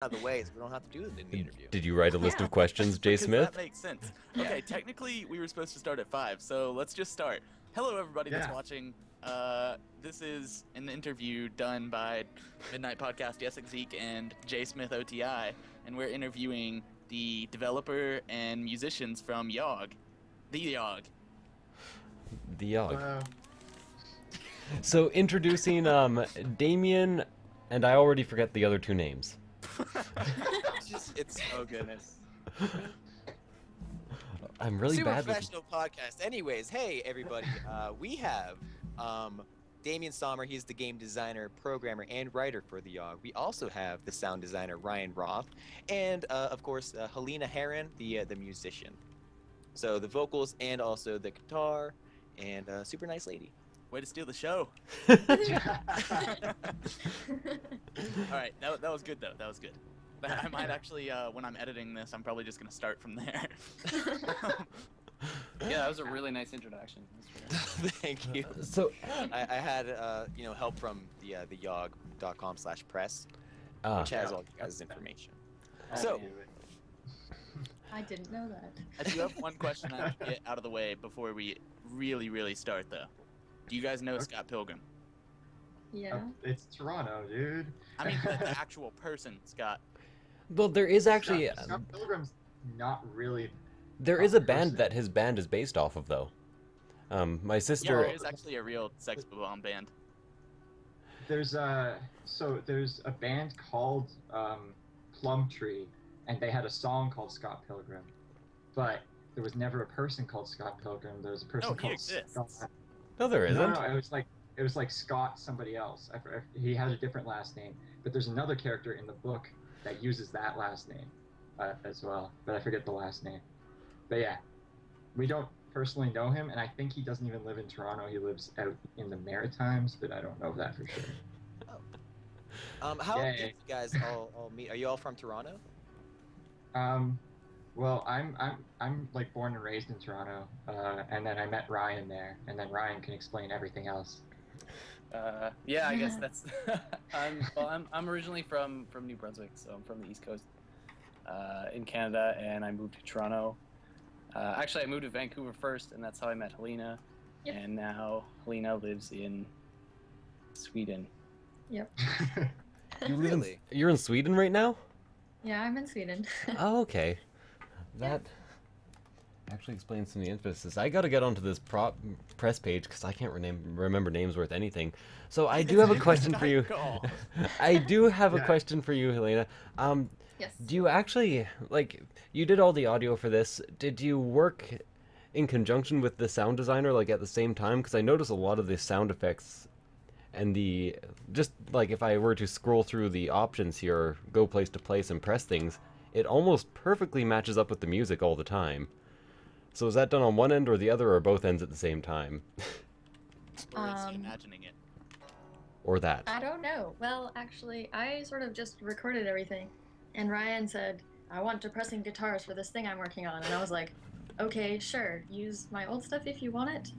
out of the way so we don't have to do it in the interview. Did you write a list of questions, J. Because Smith? that makes sense. Okay, technically we were supposed to start at 5, so let's just start. Hello, everybody that's watching. This is an interview done by Midnight Podcast, Yessik, Ziiq, and JsmithOTI, and we're interviewing the developer and musicians from Yawhg. The Yawhg. The Yawhg. So introducing Damian, and I already forget the other two names. It's Oh goodness. I'm really super bad with... professional podcast. Anyways, hey everybody, we have Damian Sommer. He's the game designer, programmer, and writer for the Yawhg. We also have the sound designer Ryan Roth, and of course Halina Heron, the musician. So the vocals and also the guitar, and super nice lady. Way to steal the show. Alright, that was good though. That was good. I might actually, when I'm editing this, I'm probably just going to start from there. Yeah, that was a really nice introduction. Thank you. So I had help from the Yawhg.com/press, which has all you guys' information. So I didn't know that. I do have one question I have to get out of the way before we really start, though. Do you guys know Scott Pilgrim? Yeah. It's Toronto, dude. I mean, the actual person, Scott. well, there is actually Scott Pilgrim's not really. there is a band that his band is based off of, though. My Yeah, sister. there is actually a real sex bomb band. There's a band called Plum Tree, and they had a song called Scott Pilgrim, but there was never a person called Scott Pilgrim. There was a person Oh, he called exists. Scott. No, there isn't. No, it was like Scott somebody else. He had a different last name, but there's another character in the book that uses that last name as well, but I forget the last name. But yeah, we don't personally know him, and I think he doesn't even live in Toronto. He lives out in the Maritimes, but I don't know that for sure. How Yeah. did you guys all meet? Are you all from Toronto? Well, I'm like born and raised in Toronto, and then I met Ryan there, and then Ryan can explain everything else. Yeah, I guess that's. I'm originally from New Brunswick, so I'm from the East Coast, in Canada, and I moved to Toronto. Actually, I moved to Vancouver first, and that's how I met Halina. Yep. And now Halina lives in Sweden. Yep. You live in, Really? you're in Sweden right now? Yeah, I'm in Sweden. Oh, okay. That actually explains some of the emphasis. I gotta get onto this press page because I can't remember names worth anything. So I do have a question for you. I do have a question for you, Helena. Yes. Do you actually, like, you did all the audio for this. Did you work in conjunction with the sound designer, like, at the same time? Because I noticed a lot of the sound effects and just, like, if I were to scroll through the options here, go place to place and press things, it almost perfectly matches up with the music all the time. So is that done on one end or the other, or both ends at the same time? Or is he imagining it? Or that? I don't know. Well, actually, I sort of just recorded everything, and Ryan said, I want depressing guitars for this thing I'm working on, and I was like, okay, sure, use my old stuff if you want it.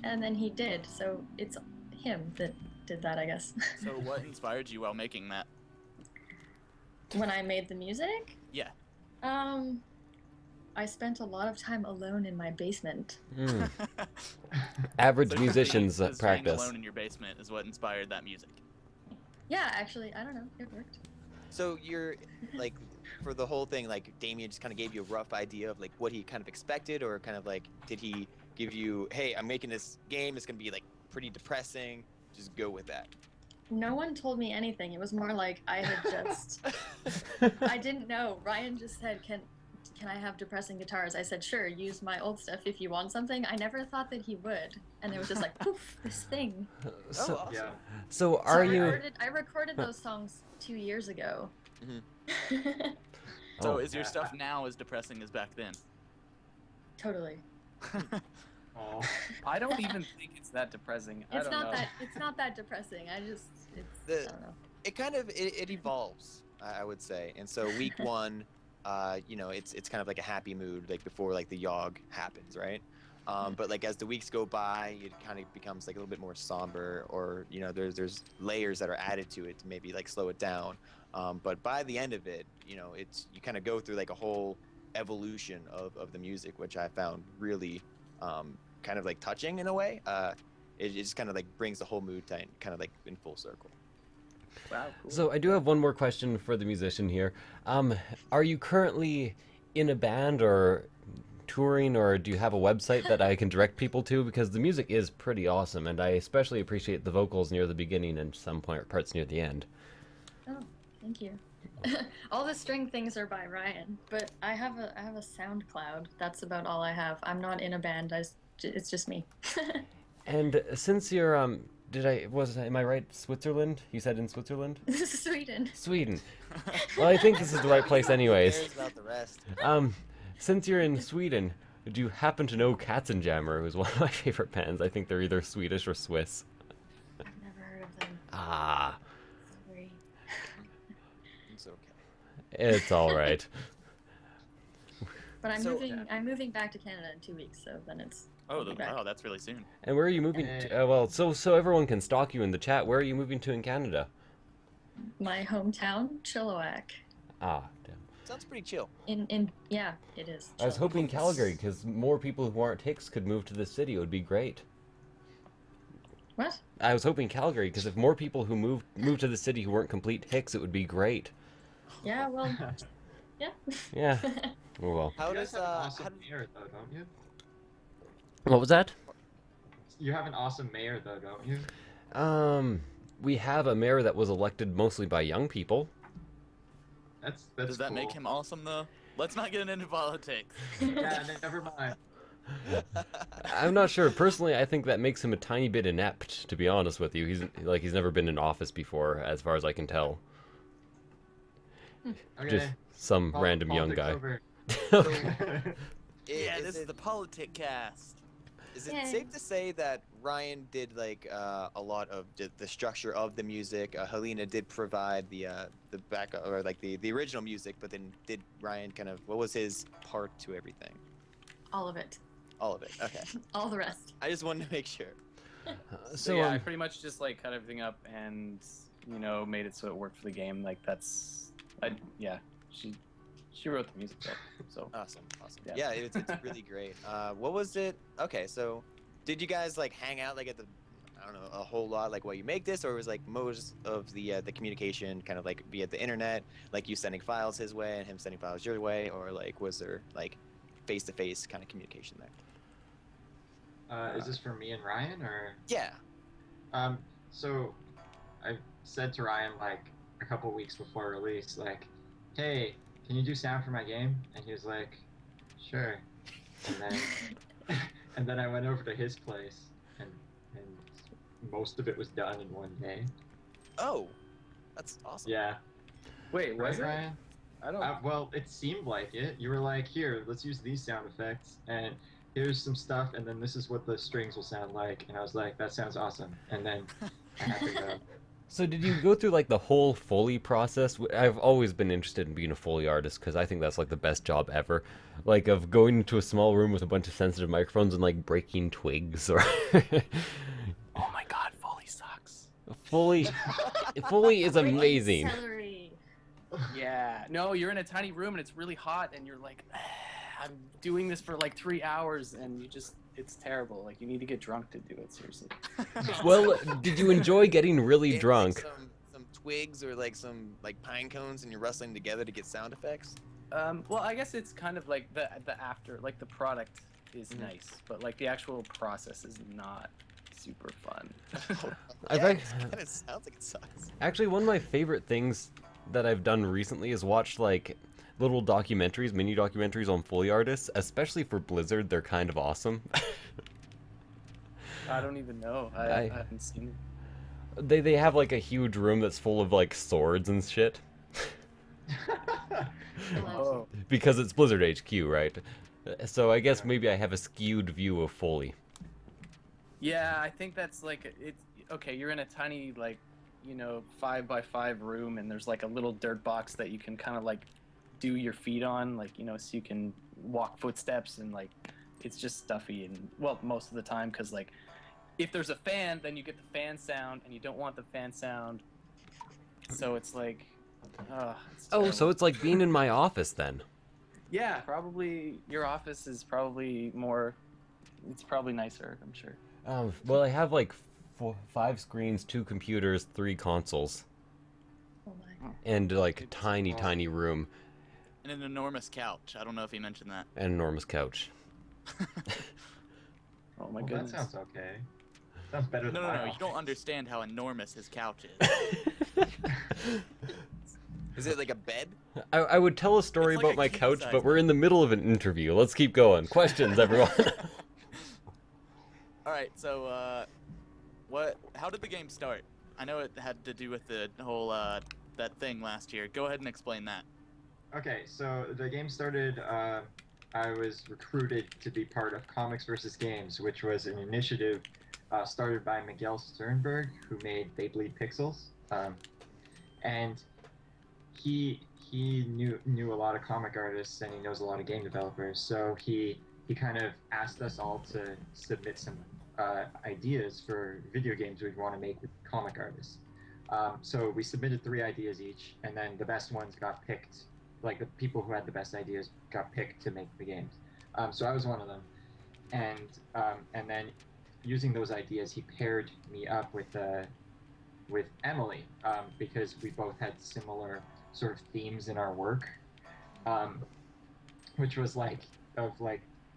And then he did, so it's him that did that, I guess. So what inspired you while making that? When I made the music? Yeah. I spent a lot of time alone in my basement. Average So musicians staying practice. alone in your basement is what inspired that music. Yeah, actually, I don't know, it worked. So you're like, for the whole thing, like Damian just kind of gave you a rough idea of like what he kind of expected, or kind of like, did he give you, hey, I'm making this game, it's gonna be like pretty depressing, just go with that? No one told me anything. It was more like I had just... I didn't know. Ryan just said, can I have depressing guitars? I said, sure, use my old stuff if you want something. I never thought that he would. And it was just like, poof, this thing. So, awesome. Yeah. so are you... I recorded those songs 2 years ago. So Oh. is your stuff now as depressing as back then? Totally. Oh. I don't even think it's that depressing. I It's don't know. it's not that depressing. I don't know. It kind of it evolves, I would say. And so week one, it's kind of like a happy mood, like before like the Yawhg happens, right? But like as the weeks go by, it kind of becomes like a little bit more somber, or you know, there's layers that are added to it to maybe like slow it down. But by the end of it, you know, you kind of go through like a whole evolution of the music, which I found really kind of like touching in a way. It just kind of like brings the whole mood kind of like in full circle. Wow, cool. So I do have one more question for the musician here. Are you currently in a band or touring, or do you have a website that I can direct people to? Because the music is pretty awesome, and I especially appreciate the vocals near the beginning and some parts near the end. Oh, thank you. All the string things are by Ryan, but I have a SoundCloud. That's about all I have. I'm not in a band. It's just me. And since you're am I right, Switzerland? You said in Switzerland? Sweden. Sweden. Well, I think this is the right place anyways. Who cares about the rest? Since you're in Sweden, do you happen to know Katzenjammer, who's one of my favorite bands? I think they're either Swedish or Swiss. I've never heard of them. Ah, Sorry. It's okay. it's all right. But I'm So- moving. I'm moving back to Canada in 2 weeks, so then it's. Oh, I'll be back. wow, that's really soon. And where are you moving to? Well, so everyone can stalk you in the chat. Where are you moving to in Canada? My hometown, Chilliwack. Ah, damn. Sounds pretty chill. Yeah, it is. I was chill. hoping Calgary, because more people who aren't Hicks could move to the city. It would be great. What? I was hoping Calgary, because if more people who moved to the city who weren't complete Hicks, it would be great. Yeah. Well. Yeah. Yeah. Oh well. How You guys does have an how awesome does, mayor though, don't you? What was that? You have an awesome mayor though, don't you? We have a mayor that was elected mostly by young people. That's Does that cool. make him awesome though? Let's not get into politics. Yeah, never mind. I'm not sure. Personally, I think that makes him a tiny bit inept, to be honest with you. He's never been in office before, as far as I can tell. Okay. Just some Pol- random young politics guy. over. Yeah, is this is it, the politic cast. is it Yay. safe to say that Ryan did like a lot of the structure of the music? Halina did provide the back or like the original music, but then did Ryan kind of, what was his part to everything? All of it. All of it. Okay. All the rest. I just wanted to make sure. So yeah, I pretty much just like cut everything up and made it so it worked for the game. Like she wrote the music though, so Awesome. Yeah. Yeah, it's really great. What was it? Okay, so did you guys like hang out like at the, I don't know, a whole lot like while you make this, or was like most of the communication kind of like via the internet, like you sending files his way and him sending files your way, or like was there like face-to-face kind of communication there? Is this for me and Ryan or? Yeah. So I said to Ryan like a couple weeks before release, like, hey, can you do sound for my game? And he was like, sure. And then I went over to his place and most of it was done in one day. Oh, that's awesome. Yeah. wait, Right, was it? Ryan? I don't. Well, it seemed like it. You were like, here, let's use these sound effects, and here's some stuff, and then this is what the strings will sound like. And I was like, that sounds awesome. And then I had to go. So did you go through like the whole Foley process? I've always been interested in being a Foley artist because I think that's like the best job ever. Like of going into a small room with a bunch of sensitive microphones and like breaking twigs or Oh my God, Foley sucks. Foley is amazing. Celery. Yeah. No, you're in a tiny room and it's really hot and you're like, I'm doing this for like 3 hours and it's terrible. Like you need to get drunk to do it, seriously. Well, did you enjoy getting really Get, drunk? like, some twigs or like some like pine cones, and you're rustling together to get sound effects. Well, I guess it's kind of like the after, like the product is Mhm. nice, but like the actual process is not super fun. I've Yeah, ac- it kind of sounds like it sucks. Actually, one of my favorite things that I've done recently is watch like little documentaries, mini documentaries on Foley artists, especially for Blizzard. They're kind of awesome. I don't even know. I haven't seen it. They have like a huge room that's full of like swords and shit Oh, because it's Blizzard HQ, right? So I guess maybe I have a skewed view of Foley. yeah, I think that's like it's okay. You're in a tiny 5x5 room, and there's like a little dirt box that you can kind of like do your feet on, like so you can walk footsteps and like it's just stuffy and well most of the time because like if there's a fan, then you get the fan sound, and you don't want the fan sound. So it's like, it's Oh, terrible. so it's like being in my office then. Yeah, probably your office is probably more. It's probably nicer, I'm sure. Well, I have like 5 screens, 2 computers, 3 consoles, Oh my. and like a It's tiny, small. tiny room And an enormous couch. I don't know if he mentioned that. and an enormous couch. Oh my Well, goodness. that sounds okay. Sounds better No, than no, my no. You office. don't understand how enormous his couch is. Is it like a bed? I would tell a story It's like about a my king couch, size but we're bed. in the middle of an interview. Let's keep going. Questions, everyone. All right. So, how did the game start? I know it had to do with the whole that thing last year. Go ahead and explain that. Okay, so the game started. I was recruited to be part of Comics versus Games, which was an initiative started by Miguel Sternberg, who made They Bleed Pixels, and he knew a lot of comic artists and he knows a lot of game developers. So he kind of asked us all to submit some ideas for video games we'd want to make with comic artists. So we submitted 3 ideas each, and then the best ones got picked. Like the people who had the best ideas got picked to make the games. So I was one of them, and then using those ideas, he paired me up with Emily because we both had similar sort of themes in our work, which was like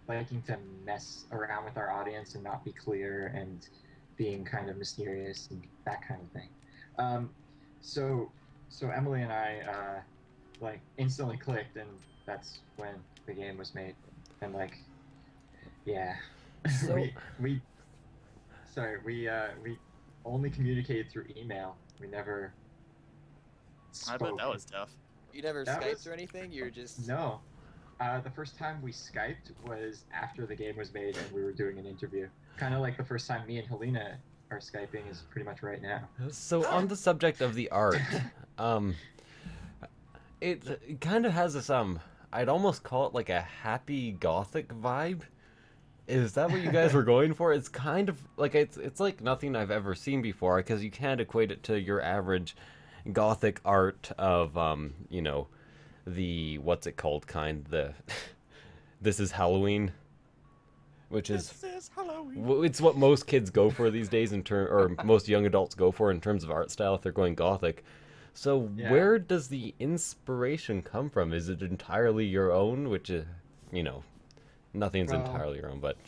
liking to mess around with our audience and not be clear and being kind of mysterious and that kind of thing. So Emily and I like instantly clicked, and that's when the game was made. And like, yeah, So- we only communicated through email. We never I spoke. bet that was tough. You never That Skyped was- or anything? You're just No. The first time we Skyped was after the game was made and we were doing an interview. Kind of like the first time me and Halina are Skyping is pretty much right now. So on the subject of the art, it kind of has this I'd almost call it like a happy gothic vibe. Is that what you guys were going for? It's kind of like it's like nothing I've ever seen before, because you can't equate it to your average gothic art of you know, the what's it called kind, the this is Halloween, which is This is Halloween. it's what most kids go for these days or most young adults go for in terms of art style if they're going gothic. So Yeah. where does the inspiration come from? Is it entirely your own, which is, you know, nothing's Well, entirely your own, but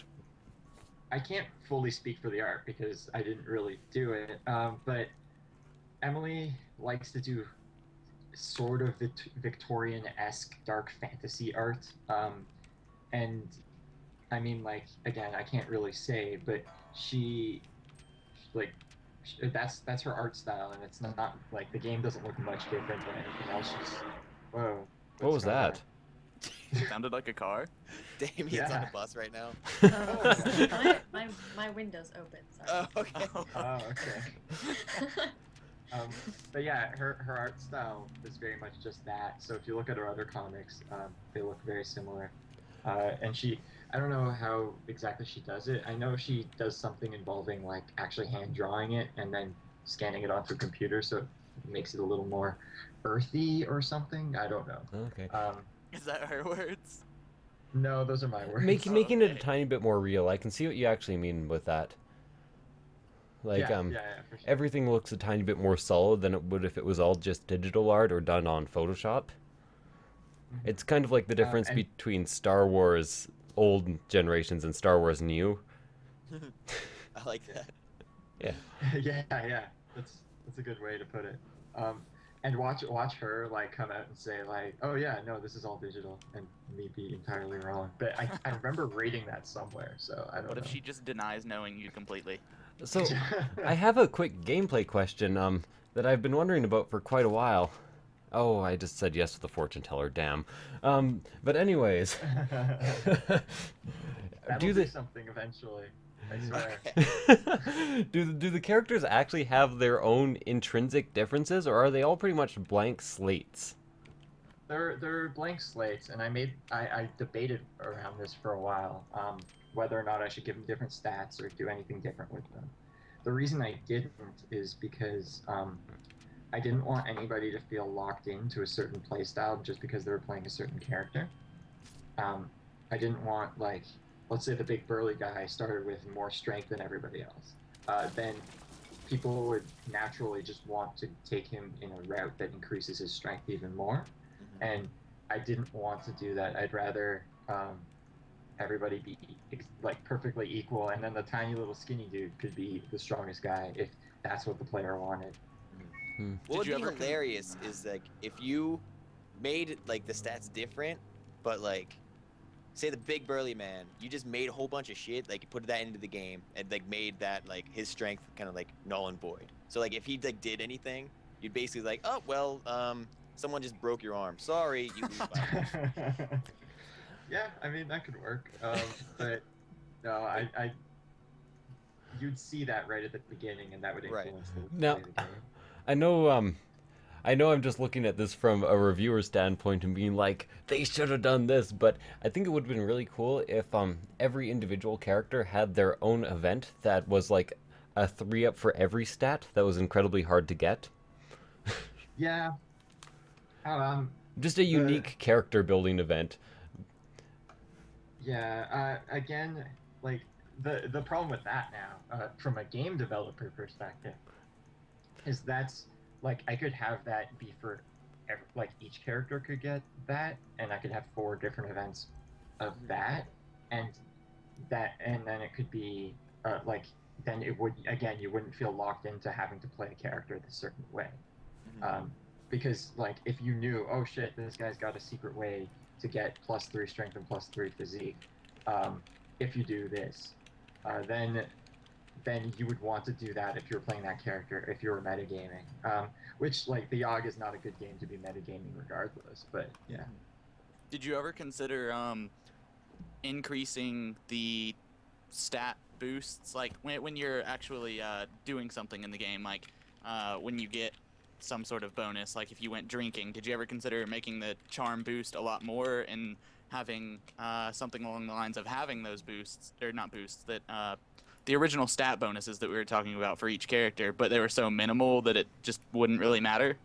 I can't fully speak for the art because I didn't really do it. But Emily likes to do sort of Victorian-esque dark fantasy art. And I mean, like, again, I can't really say, but that's her art style, and it's not like the game doesn't look much different than anything else. Whoa. what what's was going on? that? Sounded like a car. Damian's on Yeah. the bus right now. Oh, my window's open. Sorry. Oh, okay. Oh, okay. But yeah, her art style is very much just that. So if you look at her other comics, they look very similar. And I don't know how exactly she does it. I know she does something involving like actually hand drawing it and then scanning it onto a computer, so it makes it a little more earthy or something. I don't know. Okay. Is that her words? No, those are my words. Making it a Okay. tiny bit more real. I can see what you actually mean with that. Like yeah, for sure. everything looks a tiny bit more solid than it would if it was all just digital art or done on Photoshop. Mhm. It's kind of like the difference and- between Star Wars old generations and Star Wars new. I like that. yeah, that's a good way to put it. And watch her like come out and say like, oh yeah, no, this is all digital, and me be entirely wrong. But I remember reading that somewhere, so I don't What know. if she just denies knowing you completely? So I have a quick gameplay question that I've been wondering about for quite a while. Oh, I just said yes to the fortune teller, damn. But anyways, That'll do do the something eventually. I swear. Okay. do the characters actually have their own intrinsic differences, or are they all pretty much blank slates? they're blank slates, and I debated around this for a while, whether or not I should give them different stats or do anything different with them. The reason I didn't is because I didn't want anybody to feel locked into a certain playstyle just because they were playing a certain character. Um, I didn't want, like, let's say the big burly guy started with more strength than everybody else. Then people would naturally just want to take him in a route that increases his strength even more. And I didn't want to do that. I'd rather everybody be like perfectly equal, and then the tiny little skinny dude could be the strongest guy if that's what the player wanted. What would be hilarious is like if you made like the stats different, but like say the big burly man, you just made a whole bunch of shit, like you put that into the game and like made that like his strength kind of like null and void. So like if he like did anything, you'd basically like, oh well, someone just broke your arm. Sorry, you lose by Yeah, I mean that could work. But no, you'd see that right at the beginning, and that would influence the Now, play of the game. I know I'm just looking at this from a reviewer standpoint and being like, they should have done this, but I think it would have been really cool if every individual character had their own event that was like a 3-up for every stat that was incredibly hard to get. Yeah. Just a unique character building event. Yeah, again, like the problem with that now, from a game developer perspective, is that's like I could have that be for like each character could get that, and I could have 4 different events of that, and then it could be like then it would again you wouldn't feel locked into having to play a character a certain way, because like if you knew, oh shit, this guy's got a secret way to get +3 strength and +3 physique, if you do this, then you would want to do that if you're playing that character, if you're metagaming. Which, like, the Yawhg is not a good game to be metagaming regardless, but yeah. Did you ever consider increasing the stat boosts, like when you're actually doing something in the game, like when you get some sort of bonus, like if you went drinking, did you ever consider making the charm boost a lot more and having something along the lines of having those boosts, or not boosts, that the original stat bonuses that we were talking about for each character, but they were so minimal that it just wouldn't really matter?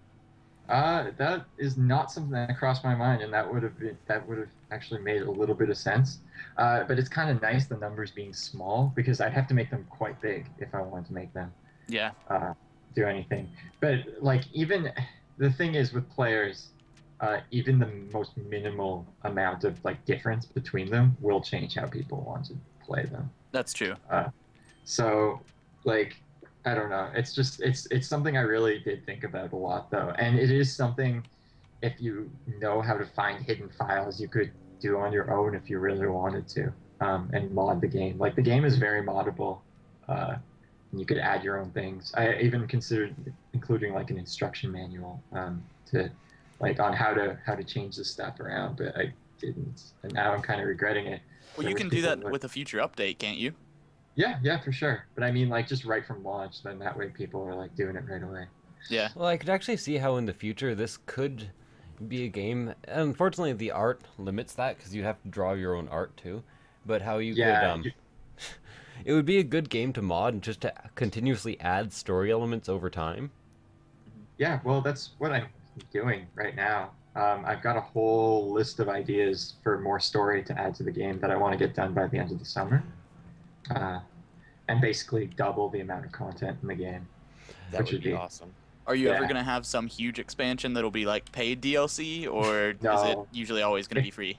That is not something that crossed my mind, and that would have actually made a little bit of sense. But it's kind of nice the numbers being small, because I'd have to make them quite big if I wanted to make them do anything. But like, even the thing is with players, even the most minimal amount of like difference between them will change how people want to play them. That's true. So, like, I don't know. It's just it's something I really did think about a lot, though, and it is something, if you know how to find hidden files, you could do on your own if you really wanted to, and mod the game. Like, the game is very moddable. And you could add your own things. I even considered including like an instruction manual, to like on how to change the stuff around, but I didn't, and now I'm kind of regretting it. Well, you can do that with a future update, can't you? Yeah, for sure. But I mean, like, just right from launch, then that way people are like doing it right away. Yeah. Well, I could actually see how in the future this could be a game. Unfortunately, the art limits that because you have to draw your own art too. But how you could, it would be a good game to mod and just to continuously add story elements over time. Yeah, well, that's what I'm doing right now. I've got a whole list of ideas for more story to add to the game that I want to get done by the end of the summer. And basically double the amount of content in the game. That would be awesome. Are you ever going to have some huge expansion that'll be like paid DLC, or No, is it usually always going to be free?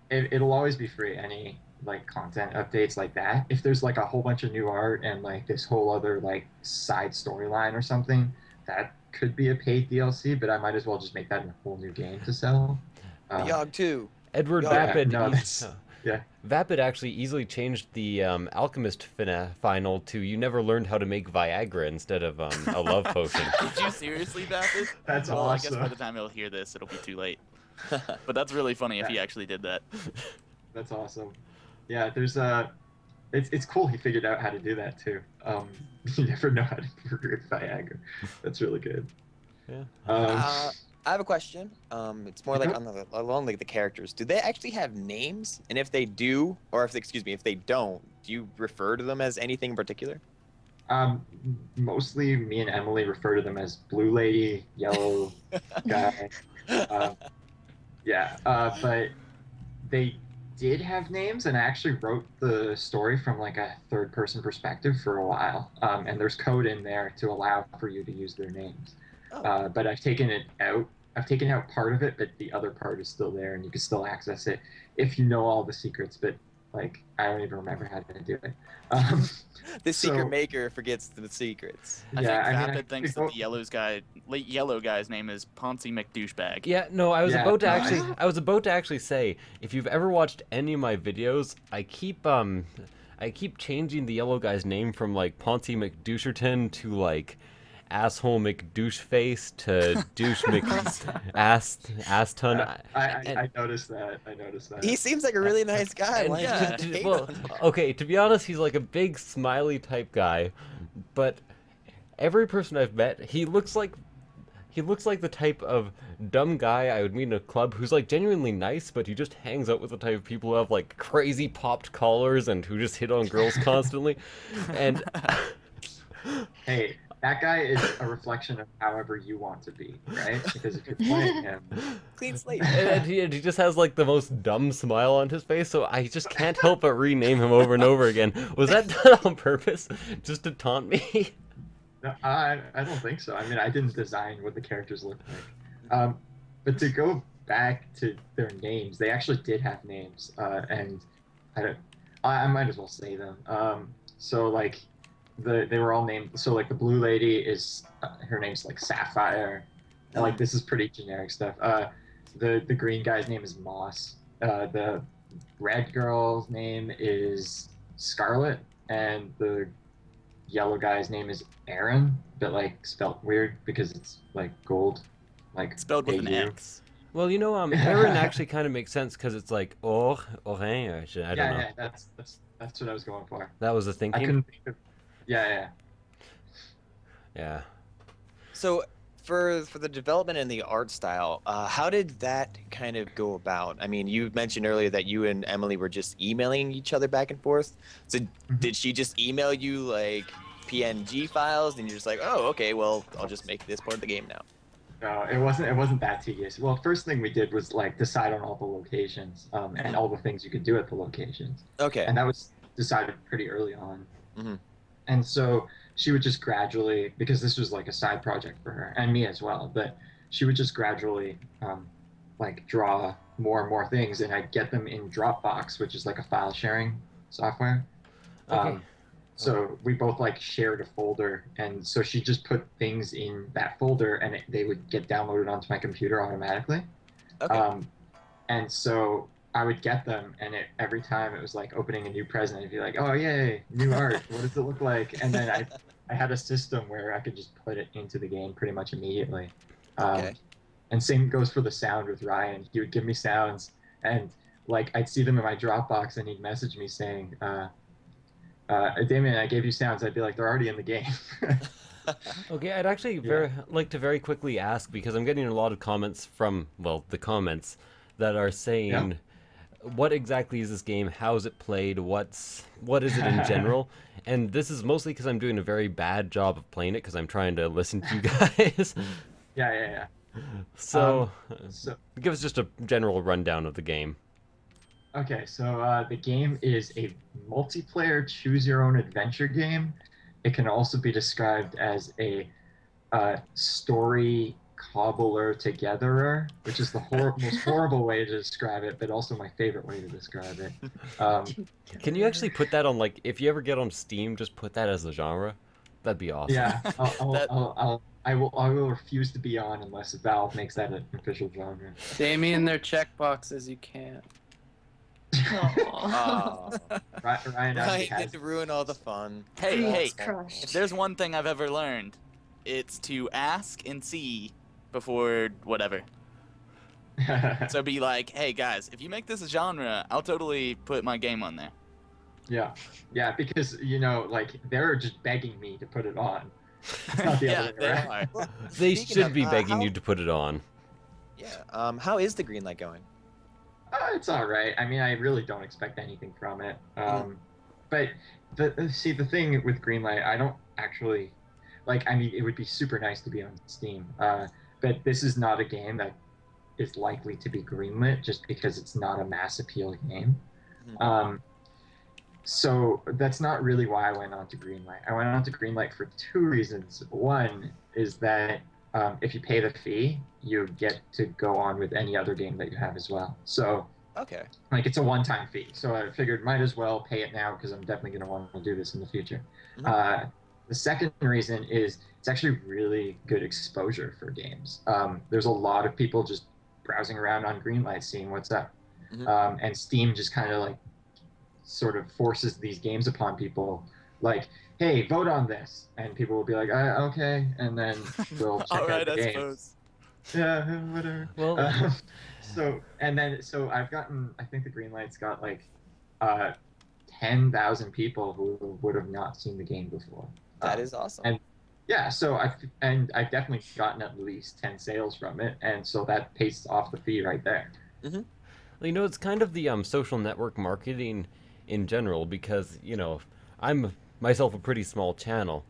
It'll always be free. Any like content updates like that. If there's like a whole bunch of new art and like this whole other like side storyline or something, that could be a paid DLC, but I might as well just make that a whole new game to sell. Yawhg 2. Edward Vapid. Yeah. Vapid actually easily changed the Alchemist final to you never learned how to make Viagra instead of a love potion. Did you seriously, Vapid? That's well, awesome. I guess by the time he'll hear this, it'll be too late. But that's really funny if he actually did that. That's awesome. Yeah, there's it's cool he figured out how to do that too. You never know how to get Viagra. That's really good. Yeah. I have a question. It's more like on along like the characters. Do they actually have names? And if they do, or if excuse me, if they don't, do you refer to them as anything in particular? Mostly me and Emily refer to them as Blue Lady, Yellow Guy. But they did have names, and I actually wrote the story from like a third-person perspective for a while. And there's code in there to allow for you to use their names. Oh. But I've taken it out. I've taken out part of it, but the other part is still there, and you can still access it if you know all the secrets. But like, I don't even remember how to do it. The secret maker forgets the secrets. I think Vapid thinks that the yellow guy's name is Ponzi McDouchebag. Yeah, no, I was about to actually say, if you've ever watched any of my videos, I keep changing the yellow guy's name from like Ponzi McDoucherton to like asshole McDoucheface to douche McAsston. I noticed that. He seems like a really nice guy. Okay, to be honest, he's like a big smiley type guy, but every person I've met, he looks like the type of dumb guy I would meet in a club who's like genuinely nice, but he just hangs out with the type of people who have like crazy popped collars and who just hit on girls constantly. And hey, that guy is a reflection of however you want to be, right? Because if you're playing him, clean slate. And he just has like the most dumb smile on his face, so I just can't help but rename him over and over again. Was that done on purpose, just to taunt me? No, I don't think so. I mean, I didn't design what the characters look like. But to go back to their names, they actually did have names, and I might as well say them. So like. They were all named. So like the blue lady is her name's like Sapphire, and like this is pretty generic stuff. The green guy's name is Moss. The red girl's name is Scarlet, and the yellow guy's name is Aaron, but like spelled weird because it's like gold, like spelled with an X. Well, you know, Heron actually kind of makes sense because it's like orange. I don't know. Yeah, that's what I was going for. That was the thinking. I couldn't think of. Yeah. So, for the development and the art style, how did that kind of go about? I mean, you mentioned earlier that you and Emily were just emailing each other back and forth. So, did she just email you like PNG files, and you're just like, oh, okay, well, I'll just make this part of the game now? No, it wasn't that tedious. Well, first thing we did was like decide on all the locations and all the things you could do at the locations. Okay. And that was decided pretty early on. Mm-hmm. And so she would just gradually, because this was like a side project for her and me as well, but she would just gradually like draw more and more things, and I'd get them in Dropbox, which is like a file sharing software. Okay. So we both like shared a folder, and so she just put things in that folder, and they would get downloaded onto my computer automatically. Okay. And so I would get them, and every time it was like opening a new present. I'd be like, "Oh yay, new art! What does it look like?" And then I had a system where I could just put it into the game pretty much immediately. Okay. And same goes for the sound with Ryan. He would give me sounds, and like I'd see them in my Dropbox, and he'd message me saying, "Damian, I gave you sounds." I'd be like, "They're already in the game." Okay, I'd actually like to very quickly ask, because I'm getting a lot of comments from the comments that are saying. What exactly is this game? How is it played? What is it in general? And this is mostly because I'm doing a very bad job of playing it because I'm trying to listen to you guys. Yeah. So give us just a general rundown of the game. Okay, so the game is a multiplayer choose-your-own-adventure game. It can also be described as a story cobbler togetherer, which is the most horrible way to describe it, but also my favorite way to describe it. Can you actually put that on, like, if you ever get on Steam, just put that as the genre? That'd be awesome. Yeah, I will refuse to be on unless Valve makes that an official genre. Damian, their checkboxes, you can't. Ryan did to ruin all the fun. Hey, if there's one thing I've ever learned, it's to ask and see before whatever. So be like, hey guys, if you make this a genre, I'll totally put my game on there. Yeah, because like they're just begging me to put it on. It's not the other way around. They should be begging you to put it on. Yeah. How is the green light going? It's all right. I mean, I really don't expect anything from it. But the thing with Greenlight, I don't actually like. I mean, it would be super nice to be on Steam. But this is not a game that is likely to be greenlit just because it's not a mass appeal game. So that's not really why I went on to Greenlight. I went on to Greenlight for two reasons. One is that if you pay the fee, you get to go on with any other game that you have as well. So, Okay. like, it's a one-time fee. So I figured might as well pay it now because I'm definitely going to want to do this in the future. The second reason is it's actually really good exposure for games. There's a lot of people just browsing around on Greenlight, seeing what's up. And Steam just kind of like sort of forces these games upon people, like, hey, vote on this, and people will be like, okay, and then we'll check All right, out the I games. suppose. Yeah, whatever. Well, So I've gotten, I think the Greenlight's got like 10,000 people who would have not seen the game before. That is awesome. And yeah, so I've definitely gotten at least 10 sales from it, and so that pays off the fee right there. Well, you know, it's kind of the social network marketing in general, because, you know, I'm myself a pretty small channel,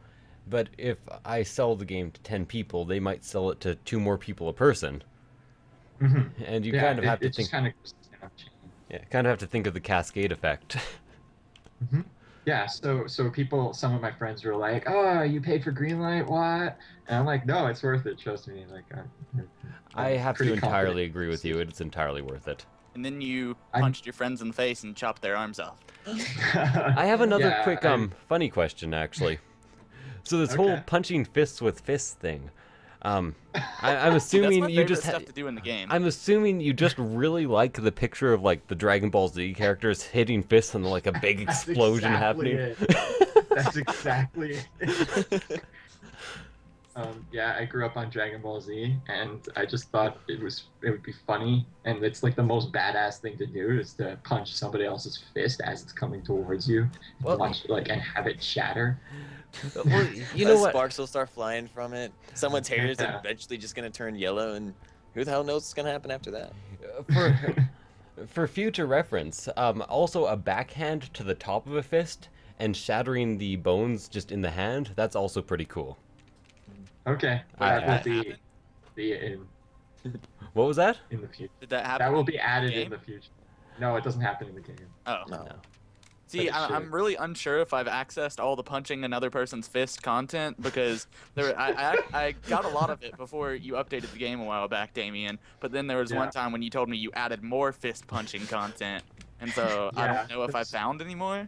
but if I sell the game to 10 people, they might sell it to 2 more people a person. And you kind of have to think. Yeah, kind of have to think of the cascade effect. Yeah, so people, some of my friends were like, "Oh, you paid for Greenlight, what?" And I'm like, "No, it's worth it. Trust me." Like, I have to entirely agree with you. It's entirely worth it. And then you punched your friends in the face and chopped their arms off. I have another quick funny question, actually. So this whole punching fists with fists thing. I'm assuming That's my you just stuff to do in the game. I'm assuming you just really like the picture of like the Dragon Ball Z characters hitting fists and like a big explosion happening. That's exactly it. Yeah, I grew up on Dragon Ball Z, and I just thought it would be funny, and it's like the most badass thing to do is to punch somebody else's fist as it's coming towards you, and have it shatter. Well, you know what? Sparks will start flying from it. Someone's hair is eventually just gonna turn yellow, and who the hell knows what's gonna happen after that? For future reference, also a backhand to the top of a fist and shattering the bones just in the hand. That's also pretty cool. Okay, that will be in. What was that? In the future. Did that happen? That will be added in the future. No, it doesn't happen in the game. Oh. No. See, I'm really unsure if I've accessed all the punching another person's fist content, because I got a lot of it before you updated the game a while back, Damian. But then there was one time when you told me you added more fist punching content, and so I don't know if I found any more.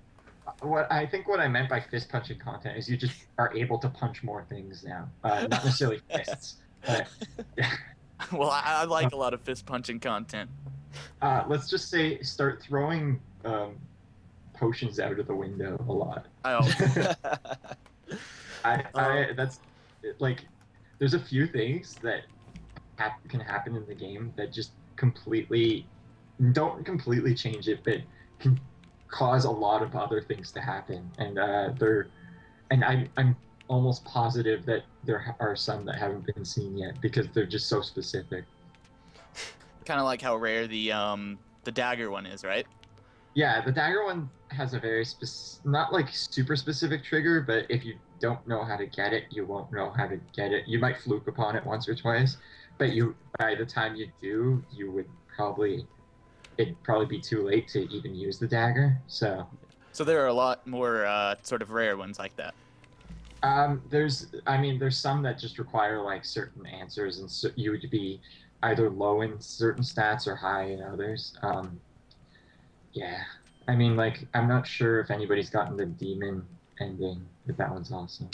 What I meant by fist punching content is you just are able to punch more things now, not necessarily fists. But, yeah. Well, I like a lot of fist punching content. Let's just say start throwing potions out of the window a lot. That's like, there's a few things that can happen in the game that just don't completely change it, but can cause a lot of other things to happen, and I'm almost positive that there are some that haven't been seen yet because they're just so specific. Kind of like how rare the dagger one is, right? Yeah, the dagger one has a very not like super specific trigger, but if you don't know how to get it, you won't know how to get it. You might fluke upon it once or twice, but by the time you do, it'd probably be too late to even use the dagger. So there are a lot more sort of rare ones like that. There's some that just require like certain answers, and so you would be either low in certain stats or high in others. Yeah, I mean, like, I'm not sure if anybody's gotten the demon ending, but that one's awesome.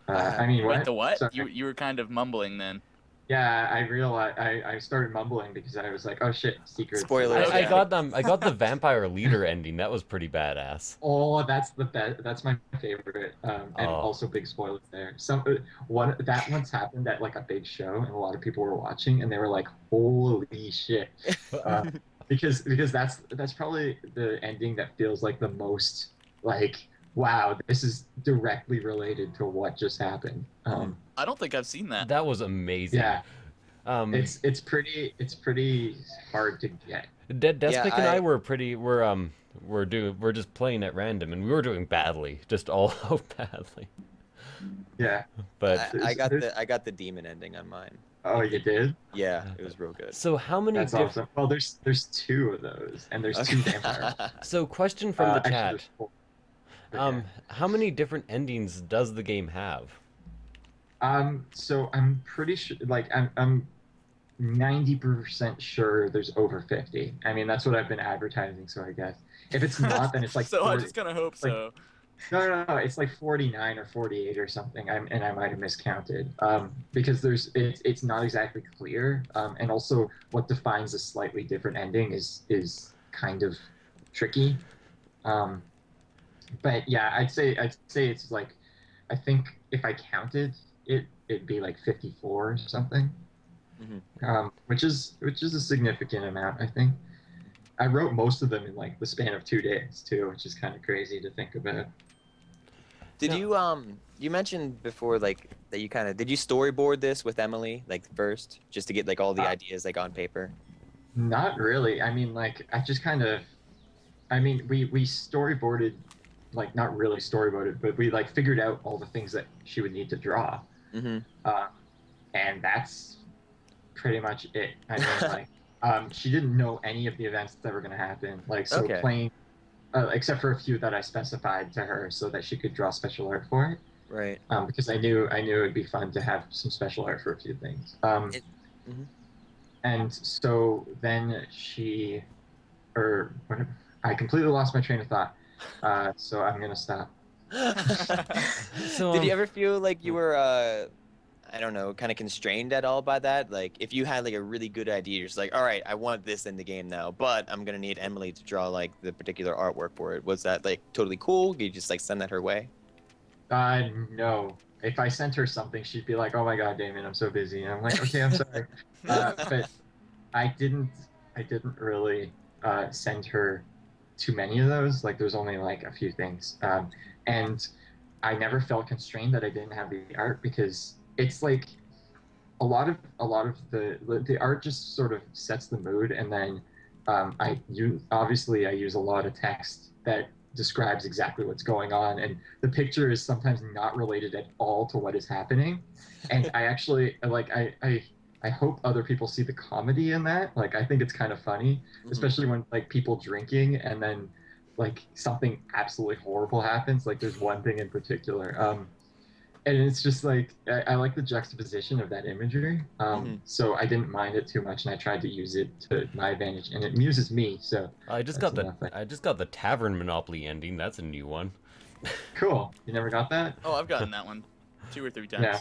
I mean, wait, the what? Sorry. You were kind of mumbling then. Yeah, I realized I started mumbling because I was like, "Oh shit, secret." Spoilers. I got the vampire leader ending. That was pretty badass. Oh, that's the best. That's my favorite. And also big spoilers there. That once happened at like a big show, and a lot of people were watching, and they were like, "Holy shit!" because that's probably the ending that feels like the most like, wow, this is directly related to what just happened. I don't think I've seen that. That was amazing. Yeah. It's pretty hard to get. Despic and Yeah, I we're just playing at random, and we were doing badly, just all out badly. Yeah. But I got the demon ending on mine. Oh, you did? Yeah, it was real good. so how many That's awesome. Well, there's two of those, and there's two vampires. So question from the Actually, chat. there's four. Yeah. How many different endings does the game have? So I'm pretty sure, like, I'm 90% sure there's over 50. I mean, that's what I've been advertising, so I guess. If it's not, then it's like So 40, I just kind of hope like, so. No, it's like 49 or 48 or something, and I might have miscounted. Because it's not exactly clear, and also what defines a slightly different ending is kind of tricky. But yeah, I'd say it's like, I think if I counted it, it'd be like 54 or something. Which is a significant amount, I think. I wrote most of them in like the span of 2 days too, which is kind of crazy to think about. Did you mentioned before like that did you storyboard this with Emily like first just to get like all the ideas like on paper? Not really. I mean, like, we storyboarded, like, not really storyboarded, but we like figured out all the things that she would need to draw. And that's pretty much it. I mean, like, she didn't know any of the events that were going to happen. Like, so playing, except for a few that I specified to her so that she could draw special art for it. Right. Because I knew it'd be fun to have some special art for a few things. And so then I completely lost my train of thought. So I'm gonna stop. So, did you ever feel like you were I don't know, kind of constrained at all by that? Like, if you had like a really good idea, you're just like, all right, I want this in the game now, but I'm gonna need Emily to draw like the particular artwork for it. Was that like totally cool? Did you just like send that her way? No. If I sent her something, she'd be like, "Oh my God, Damian, I'm so busy." And I'm like, "Okay, I'm sorry." But I didn't really send her too many of those. Like, there's only like a few things, and I never felt constrained that I didn't have the art, because it's like a lot of the art just sort of sets the mood, and then I use a lot of text that describes exactly what's going on, and the picture is sometimes not related at all to what is happening. And I actually like I hope other people see the comedy in that. Like, I think it's kind of funny, especially when like people drinking and then like something absolutely horrible happens. Like, there's one thing in particular, and it's just like I like the juxtaposition of that imagery. So I didn't mind it too much, and I tried to use it to my advantage, and it amuses me. So I just got the Tavern Monopoly ending. That's a new one. Cool. You never got that? Oh, I've gotten that one 2 or 3 times. Yeah.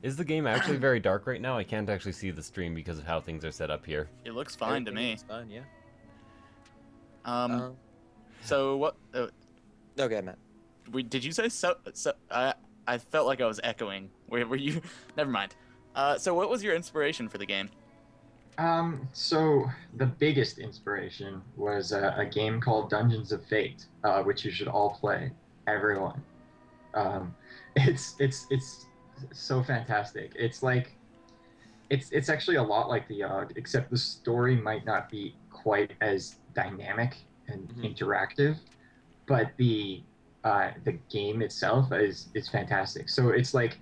Is the game actually very dark right now? I can't actually see the stream because of how things are set up here. It looks fine to me. It's fine, yeah. So what? Okay, Matt. Did you say so? I felt like I was echoing. Were you? Never mind. So what was your inspiration for the game? So the biggest inspiration was a game called Dungeons of Fate, which you should all play, everyone. It's so fantastic. It's like, it's actually a lot like the Yawhg, except the story might not be quite as dynamic and interactive, but the game itself is fantastic. So it's like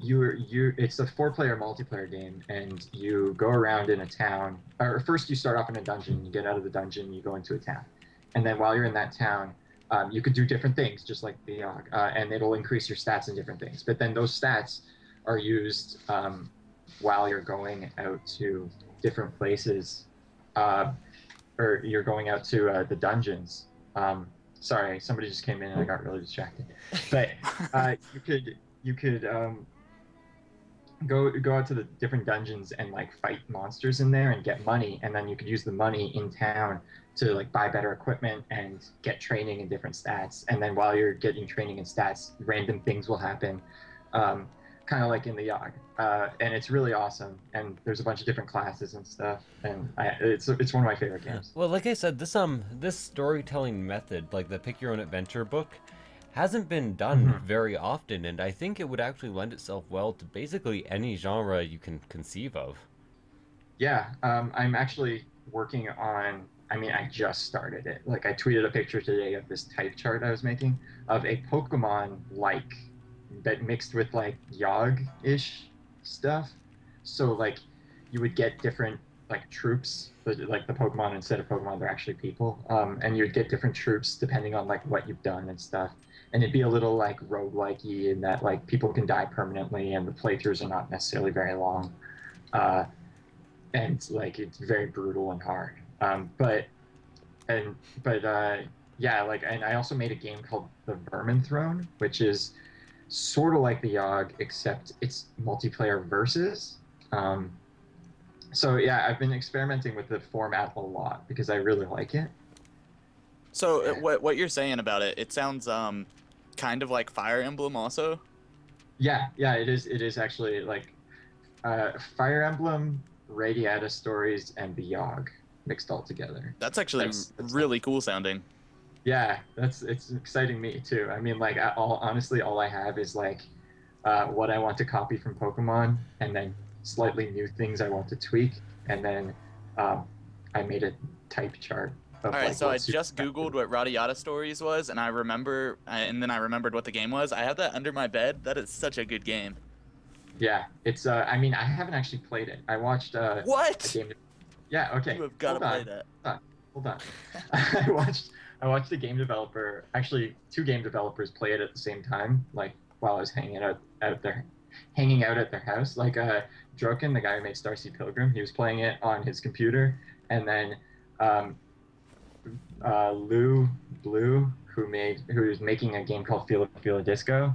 it's a 4-player multiplayer game, and you go around in a town. Or first you start off in a dungeon, you get out of the dungeon, you go into a town, and then while you're in that town, you could do different things, just like the Yawhg, and it'll increase your stats in different things. But then those stats are used while you're going out to different places, or you're going out to the dungeons. Sorry, somebody just came in and I got really distracted. But you could go out to the different dungeons and like fight monsters in there and get money, and then you could use the money in town to like buy better equipment and get training and different stats. And then while you're getting training and stats, random things will happen, kind of like in the Yawhg. And it's really awesome. And there's a bunch of different classes and stuff. And it's one of my favorite games. Well, like I said, this storytelling method, like the Pick Your Own Adventure book, hasn't been done very often, and I think it would actually lend itself well to basically any genre you can conceive of. Yeah, I'm actually working on. I mean, I just started it. Like, I tweeted a picture today of this type chart I was making of a Pokemon like that mixed with like Yawg-ish stuff. So like, you would get different like troops, but like the Pokemon instead of Pokemon, they're actually people. And you'd get different troops depending on like what you've done and stuff. And it'd be a little like roguelike-y in that like people can die permanently and the playthroughs are not necessarily very long. Uh, and like it's very brutal and hard. But yeah, like, and I also made a game called The Vermin Throne, which is sort of like the Yawg, except it's multiplayer versus. So yeah, I've been experimenting with the format a lot because I really like it. So what you're saying about it, it sounds kind of like Fire Emblem also. Yeah, yeah, it is. It is actually like Fire Emblem, Radiata Stories, and the Yawg mixed all together. That's actually That's really cool sounding. Yeah, it's exciting me too. I mean, like, honestly, all I have is like what I want to copy from Pokemon, and then slightly new things I want to tweak, and then I made a type chart. All right, so I just Googled what Radiata Stories was, and and then I remembered what the game was. I have that under my bed. That is such a good game. Yeah, it's. I mean, I haven't actually played it. I watched. What? A game. Yeah. Okay. You have got to play that. Hold on. I watched a game developer, actually two game developers, play it at the same time, like while I was hanging out at their house. Like Droken, the guy who made Starseed Pilgrim, he was playing it on his computer, and then Lou Blue, who was making a game called Fila Disco,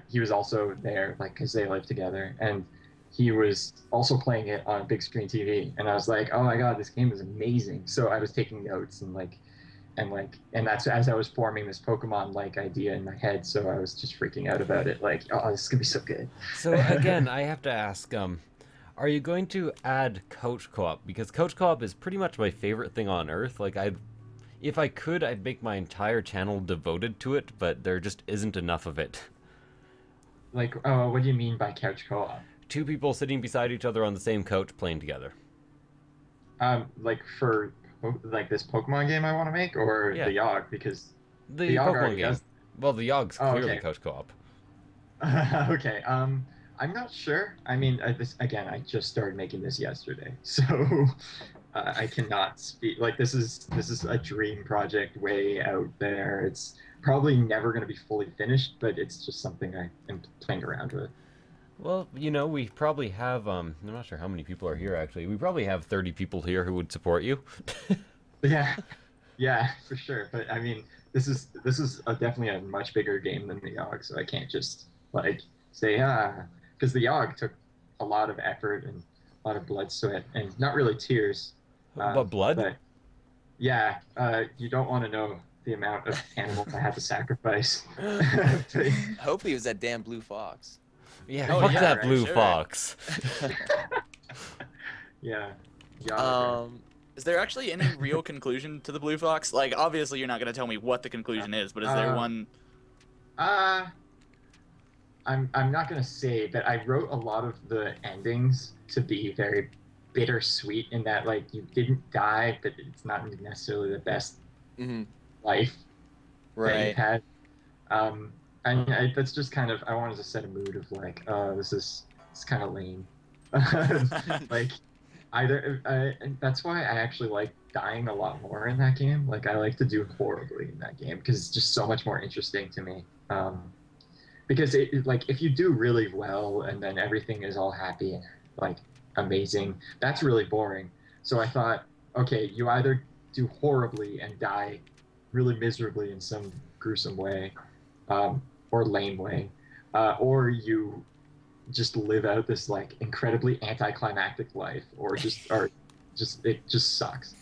he was also there, like, because they lived together, and he was also playing it on big screen TV, and I was like, oh my god, this game is amazing. So I was taking notes and that's as I was forming this Pokemon like idea in my head. So I was just freaking out about it, like, oh, this is gonna be so good. So again, I have to ask, are you going to add couch co-op? Because couch co-op is pretty much my favorite thing on earth. Like, if I could, I'd make my entire channel devoted to it, but there just isn't enough of it. Like, oh, what do you mean by couch co-op? Two people sitting beside each other on the same couch playing together. Like for like this Pokemon game I want to make, or Yeah. the Yawg, because The Yawg Pokemon already game. does. Well, the Yawg's clearly okay. couch co-op. Okay. I'm not sure. I mean, I just started making this yesterday, so I cannot speak. Like, this is a dream project way out there. It's probably never going to be fully finished, but it's just something I am playing around with. Well, you know, we probably have, I'm not sure how many people are here, actually. We probably have 30 people here who would support you. Yeah, yeah, for sure. But I mean, this is definitely a much bigger game than the Yawg, so I can't just like say because the Yawg took a lot of effort and a lot of blood, sweat, and not really tears. But blood? But yeah, you don't want to know the amount of animals I had to sacrifice. Hopefully it was that damn blue fox. Yeah, Oh, fuck yeah, that right, blue sure. fox. Yeah. Yawg. Is there actually any real conclusion to the Blue Fox? Like, obviously you're not going to tell me what the conclusion is, but is there one? I'm not gonna say, but I wrote a lot of the endings to be very bittersweet in that, like, you didn't die, but it's not necessarily the best life that Right. you've had. And that's just kind of, I wanted to set a mood of like, it's kind of lame. Like, that's why I actually like dying a lot more in that game. Like, I like to do horribly in that game because it's just so much more interesting to me. Because like, if you do really well and then everything is all happy and like amazing, that's really boring. So I thought, okay, you either do horribly and die really miserably in some gruesome way, or lame way, or you just live out this like incredibly anticlimactic life, or it just sucks.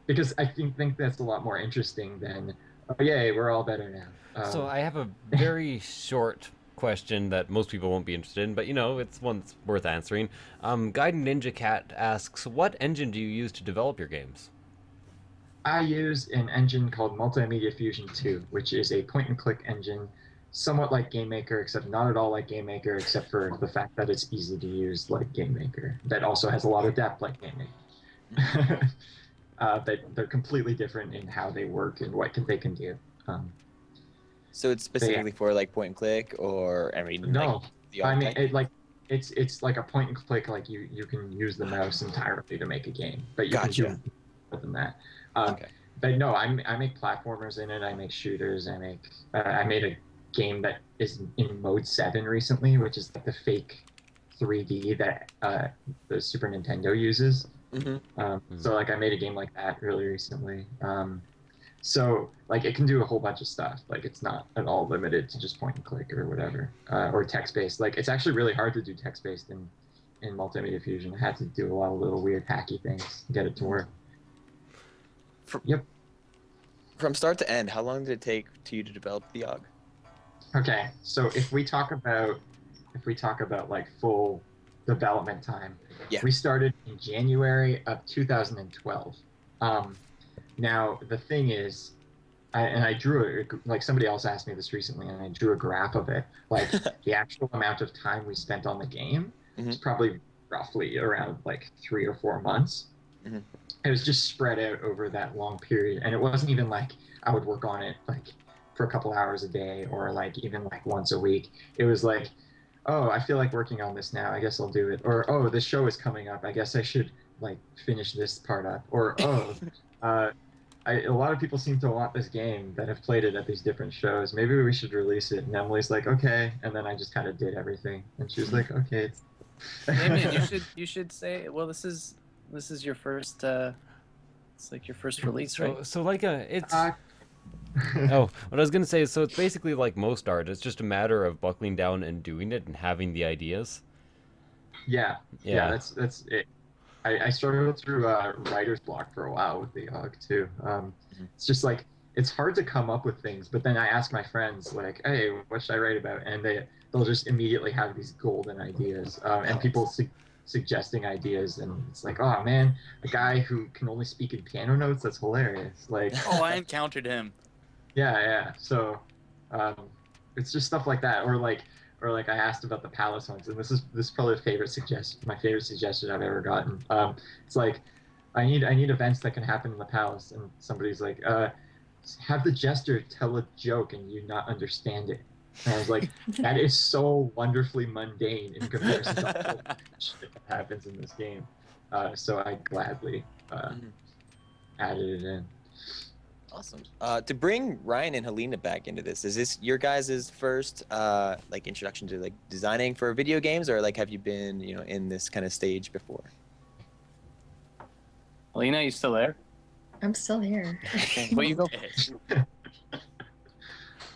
Because I think that's a lot more interesting than, oh yay, we're all better now. So I have a very short question that most people won't be interested in, but you know, it's one that's worth answering. Guiding Ninja Cat asks, what engine do you use to develop your games? I use an engine called Multimedia Fusion 2, which is a point-and-click engine, somewhat like GameMaker, except not at all like GameMaker, except for the fact that it's easy to use like GameMaker. That also has a lot of depth like GameMaker. But they're completely different in how they work and what they can do. So it's specifically for like point and click, or I mean, No, like the I mean type? it's like a point and click. Like you can use the mouse entirely to make a game, but you can Gotcha. do more than that. Okay. But no, I make platformers in it. I make shooters. I made a game that is in mode 7 recently, which is like the fake 3D that the Super Nintendo uses. So like I made a game like that really recently. So like it can do a whole bunch of stuff. Like it's not at all limited to just point and click or whatever, or text based. Like it's actually really hard to do text based in Multimedia Fusion. I had to do a lot of little weird hacky things to get it to work. Yep. From start to end, how long did it take to you to develop the Yawhg? Okay, so if we talk about like full development time, we started in January of 2012. Now the thing is, I drew like somebody else asked me this recently, and I drew a graph of it. Like the actual amount of time we spent on the game is probably roughly around like 3 or 4 months. It was just spread out over that long period, and it wasn't even like I would work on it like for a couple hours a day or like even like once a week. It was like, oh, I feel like working on this now, I guess I'll do it. Or oh, this show is coming up, I guess I should like finish this part up. Or oh, a lot of people seem to want this game that have played it at these different shows. Maybe we should release it. And Emily's like, okay. And then I just kind of did everything, and she was like, okay. Damian, you should say, well, this is your first. It's like your first release, right? So like it's. Oh, what I was gonna say is, so it's basically like most art. It's just a matter of buckling down and doing it and having the ideas. Yeah. That's it. I struggled through writer's block for a while with the Yawhg too. It's just like it's hard to come up with things, but then I ask my friends like, "Hey, what should I write about?" And they'll just immediately have these golden ideas, and people suggesting ideas, and it's like, "Oh man, a guy who can only speak in piano notes, that's hilarious!" Like, oh, I encountered him. Yeah. So, it's just stuff like that, or like I asked about the palace once, and this is probably my favorite suggestion I've ever gotten. It's like I need events that can happen in the palace, and somebody's like, have the jester tell a joke and you not understand it. And I was like, that is so wonderfully mundane in comparison to all the shit that happens in this game. So I gladly added it in. Awesome. To bring Ryan and Halina back into this, is this your guys' first like introduction to like designing for video games, or like have you been in this kind of stage before? Halina, you still there? I'm still here. Okay, well, you go.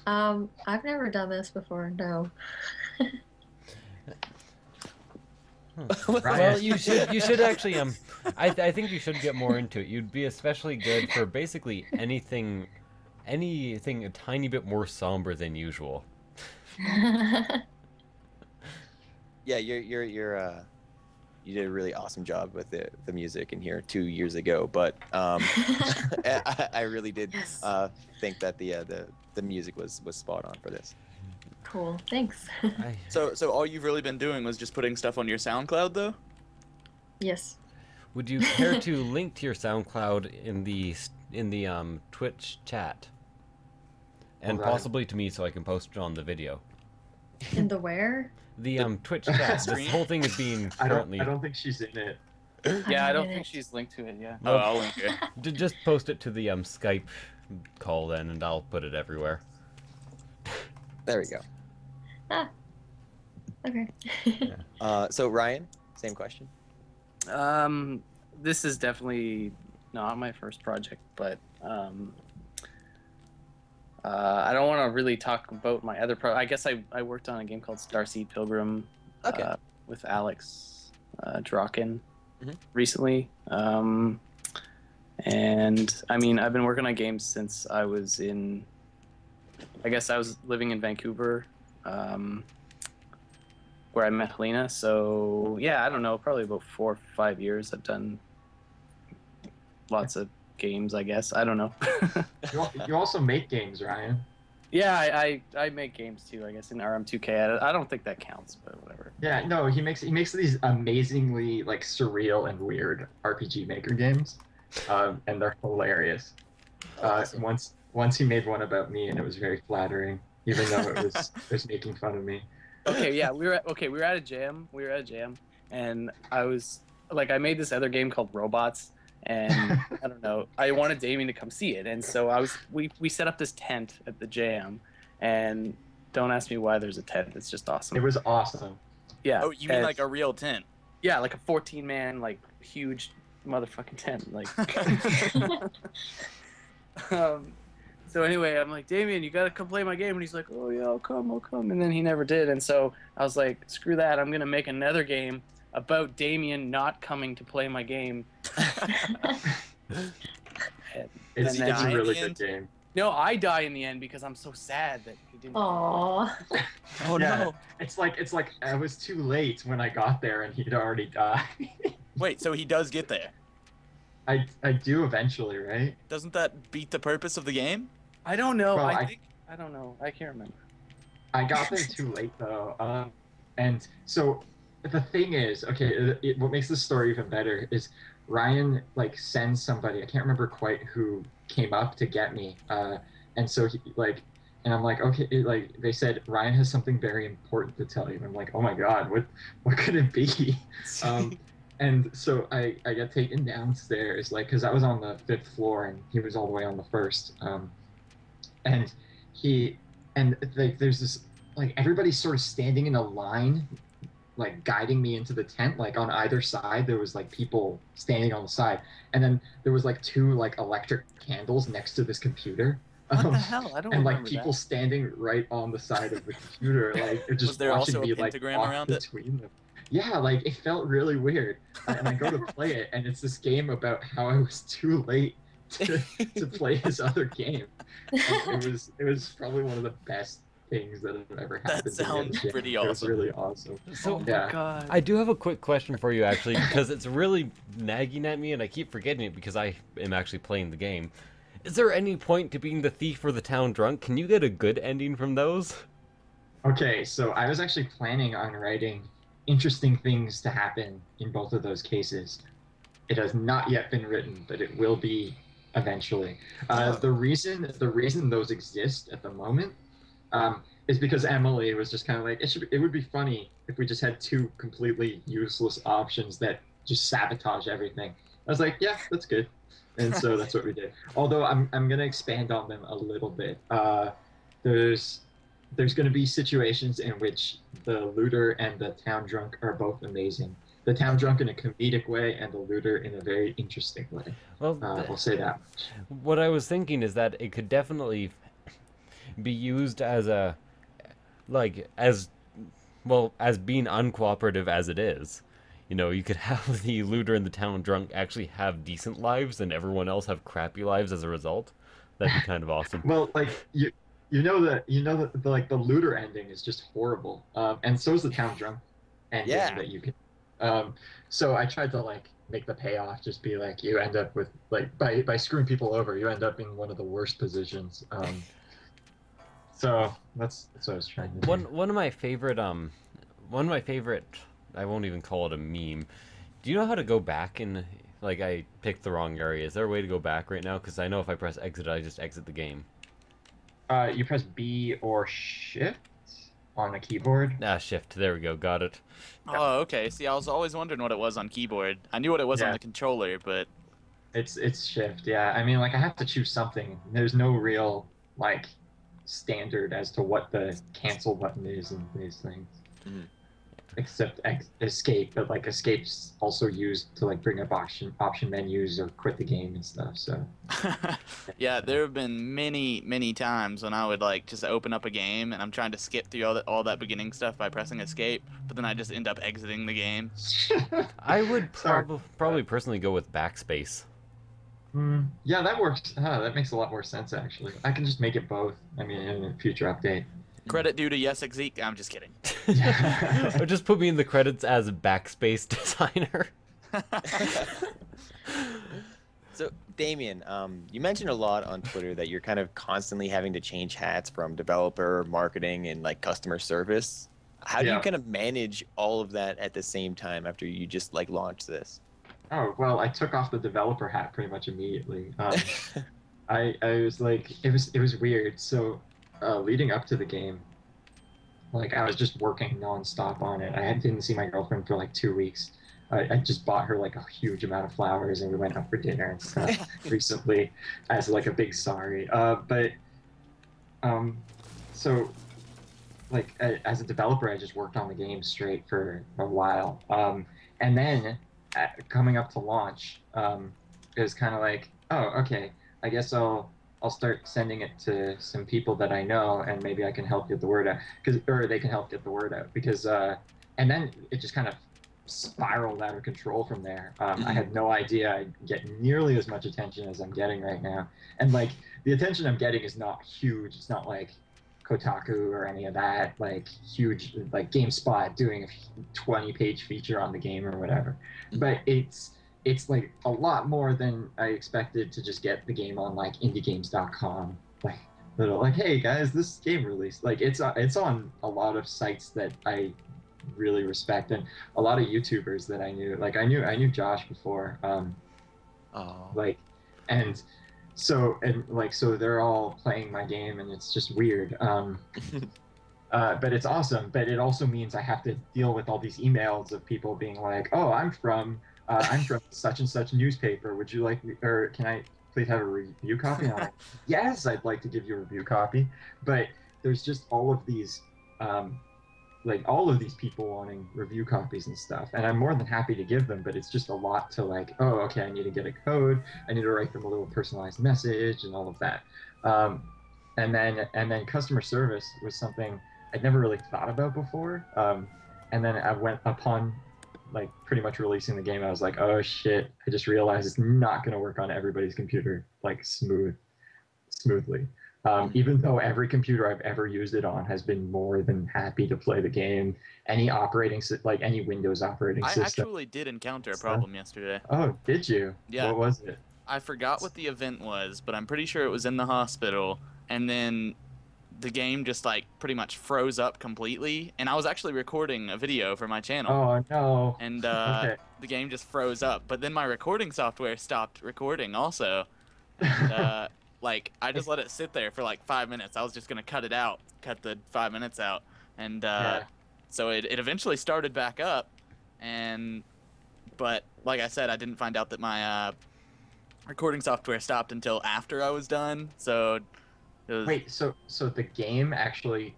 I've never done this before. No. Well, you should actually I think you should get more into it. You'd be especially good for basically anything a tiny bit more somber than usual. Yeah, you did a really awesome job with the music in here 2 years ago, but I really did think that the music was spot on for this. Cool, thanks. So all you've really been doing was just putting stuff on your SoundCloud, though? Yes. Would you care to link to your SoundCloud in the Twitch chat, and possibly to me so I can post it on the video? In the where? The Twitch chat. This whole thing is being currently. I don't think she's in it. Yeah, I don't think she's linked to it. Yeah. Oh, I'll link it. Just post it to the Skype call then, and I'll put it everywhere. There we go. Ah. Okay. So Ryan, same question. This is definitely not my first project, but I don't want to really talk about my other I guess I worked on a game called Starseed Pilgrim with Alex Draken recently. And I mean, I've been working on games since I was living in Vancouver, where I met Halina. So yeah, I don't know, probably about 4 or 5 years. I've done lots of games, I guess. I don't know. You also make games, Ryan. Yeah, I make games too, I guess, in RM2K. I don't think that counts, but whatever. Yeah, no, he makes these amazingly like surreal and weird RPG Maker games, and they're hilarious. Awesome. Once he made one about me, and it was very flattering, even though it was making fun of me. Okay, yeah, we were at a jam. We were at a jam, and I was like, I made this other game called Robots, and I don't know, I wanted Damian to come see it, and so we set up this tent at the jam, and don't ask me why there's a tent. It's just awesome. It was awesome. Yeah. Oh, you mean like a real tent? Yeah, like a 14-man, like huge motherfucking tent, like. So anyway, I'm like, Damian, you gotta come play my game, and he's like, oh yeah, I'll come, and then he never did, and so I was like, screw that, I'm gonna make another game about Damian not coming to play my game. It's Did he die a in really the good end? game. No, I die in the end because I'm so sad that he didn't. Aww. Oh Yeah. no! It's like I was too late when I got there, and he'd already died. Wait, so he does get there? I do eventually, right? Doesn't that beat the purpose of the game? I don't know. Well, I don't know. I can't remember. I got there too late though, and so the thing is, okay, what makes this story even better is Ryan like sends somebody. I can't remember quite who came up to get me, and so he like, and I'm like, okay, like they said Ryan has something very important to tell you. And I'm like, oh my god, what could it be? And so I got taken downstairs, like, because I was on the 5th floor and he was all the way on the 1st. And like there's this, like, everybody's sort of standing in a line, like guiding me into the tent. Like on either side there was like people standing on the side, and then there was like 2 like electric candles next to this computer. What the hell? I don't And remember like people standing right on the side of the computer, like they're just Was there watching also a me like pentagram walk around it? between them. Yeah, like it felt really weird. And I go to play it, and it's this game about how I was too late to play his other game. And it was probably one of the best things that have ever happened. That sounds to me. pretty It was awesome. really awesome. So Oh Yeah. my god. I do have a quick question for you, actually, because it's really nagging at me, and I keep forgetting it because I am actually playing the game. Is there any point to being the thief or the town drunk? Can you get a good ending from those? Okay, so I was actually planning on writing interesting things to happen in both of those cases. It has not yet been written, but it will be eventually. The reason those exist at the moment is because Emily was just kind of like, it would be funny if we just had 2 completely useless options that just sabotage everything. I was like, yeah, that's good. And so that's what we did. Although I'm gonna expand on them a little bit. There's going to be situations in which the looter and the town drunk are both amazing. The town drunk in a comedic way, and the looter in a very interesting way. Well, We'll say that much. what I was thinking is that it could definitely be used as a, like, as being uncooperative as it is. You know, you could have the looter and the town drunk actually have decent lives, and everyone else have crappy lives as a result. That'd be kind of awesome. Well, like you know that like the looter ending is just horrible, and so is the town drunk ending Yeah. that you can. So I tried to like make the payoff just be like you end up with like by screwing people over, you end up in one of the worst positions. So that's what I was trying to do. One of my favorite I won't even call it a meme. Do you know how to go back in, like, I picked the wrong area. Is there a way to go back right now? Because I know if I press exit, I just exit the game. You press B or Shift on a keyboard. Ah, shift. There we go. Got it. Oh, okay. See, I was always wondering what it was on keyboard. I knew what it was on Yeah. the controller, but It's Shift. Yeah, I mean, like I have to choose something. There's no real like standard as to what the cancel button is in these things. Mhm. Except escape, but like escape's also used to like bring up option menus or quit the game and stuff. So yeah, there have been many times when I would like just open up a game and I'm trying to skip through all that beginning stuff by pressing escape, but then I just end up exiting the game. I would Sorry. probably personally go with backspace. Yeah, that works. That makes a lot more sense actually. I can just make it both. I mean, in a future update. Credit due to Yessik Ziiq. I'm just kidding. Or just put me in the credits as backspace designer. So, Damian, you mentioned a lot on Twitter that you're kind of constantly having to change hats from developer, marketing, and like customer service. How do you kind of manage all of that at the same time after you just like launched this? Oh, well, I took off the developer hat pretty much immediately. I was like, it was weird. So, leading up to the game, like I was just working nonstop on it. Didn't see my girlfriend for like 2 weeks. I just bought her like a huge amount of flowers, and we went out for dinner and stuff recently, as like a big sorry. But um, so like as a developer, I just worked on the game straight for a while. And then coming up to launch, it was kind of like, oh, okay, I guess I'll start sending it to some people that I know, and maybe I can help get the word out, or they can help get the word out, because and then it just kind of spiraled out of control from there. I had no idea I'd get nearly as much attention as I'm getting right now, and like the attention I'm getting is not huge. It's not like Kotaku or any of that, like huge, like GameSpot doing a 20-page feature on the game or whatever. But it's like a lot more than I expected to just get the game on like indiegames.com. Like little like, hey guys, this game released. Like it's on a lot of sites that I really respect, and a lot of YouTubers that I knew. Like I knew Josh before. Like, and so they're all playing my game, and it's just weird. But it's awesome. But it also means I have to deal with all these emails of people being like, "Oh, I'm from such and such newspaper. Would you like me, or can I please have a review copy?" And I'm like, "Yes, I'd like to give you a review copy." But there's just all of these people wanting review copies and stuff, and I'm more than happy to give them, but it's just a lot to like, oh, okay, I need to get a code, I need to write them a little personalized message and all of that. And then customer service was something I'd never really thought about before. And then I went upon like pretty much releasing the game, I was like, oh shit, I just realized it's not going to work on everybody's computer like smoothly. Even though every computer I've ever used it on has been more than happy to play the game, any Windows operating system. I actually did encounter a problem yesterday. Oh, did you? Yeah. What was it? I forgot what the event was, but I'm pretty sure it was in the hospital, and then the game just like pretty much froze up completely, and I was actually recording a video for my channel. Oh no. And Okay. the game just froze up, but then my recording software stopped recording also. And, like I just let it sit there for like 5 minutes. I was just gonna cut the 5 minutes out, and so it eventually started back up, but like I said, I didn't find out that my recording software stopped until after I was done. So it was... Wait, so the game actually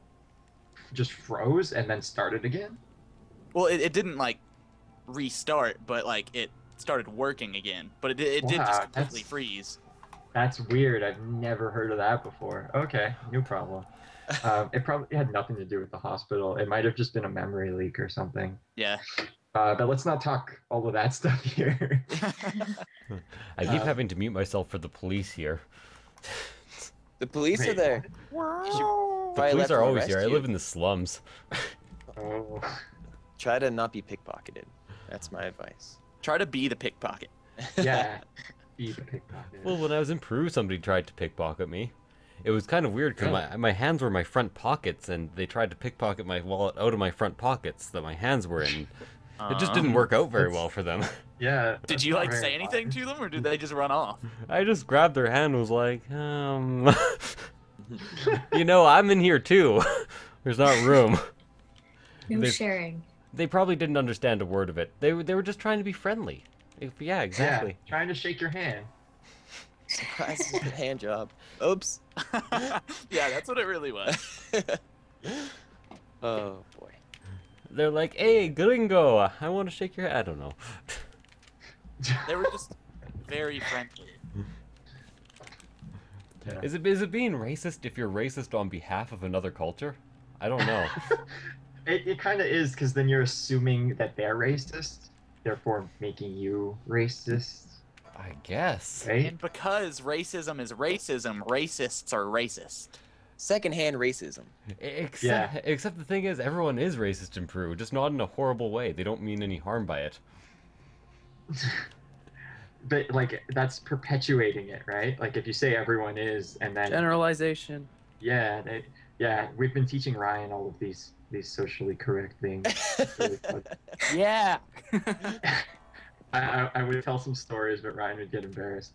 just froze and then started again? Well, it didn't like restart, but like it started working again, but it did just completely freeze. That's weird. I've never heard of that before. Okay, no problem. It probably had nothing to do with the hospital. It might have just been a memory leak or something. Yeah. But let's not talk all of that stuff here. I keep having to mute myself for the police here. The police are there. The police are always here. I live in the slums. Oh. Try to not be pickpocketed. That's my advice. Try to be the pickpocket. Yeah. Be the pickpocket. Well, when I was in Peru, somebody tried to pickpocket me. It was kind of weird because my hands were my front pockets, and they tried to pickpocket my wallet out of my front pockets that my hands were in. It just didn't work out very well for them. Yeah. Did you like say anything to them, or did they just run off? I just grabbed their hand and was like, you know, I'm in here too. There's not room. No sharing. They probably didn't understand a word of it. They were just trying to be friendly. Yeah, exactly. Yeah, trying to shake your hand. Surprise hand job. Oops. Yeah, that's what it really was. Oh boy. They're like, hey, gringo, I want to shake your hand. I don't know. They were just very friendly. Yeah. Is it being racist if you're racist on behalf of another culture? I don't know. It kind of is, because then you're assuming that they're racist, therefore making you racist. I guess. Right? And because racism is racism, racists are racist. Secondhand racism. Except the thing is, everyone is racist in Peru, just not in a horrible way. They don't mean any harm by it. but like that's perpetuating it, right? Like if you say everyone is, and then Generalization. yeah, yeah, we've been teaching Ryan all of these socially correct things. It's really fun. Yeah. I would tell some stories, but Ryan would get embarrassed.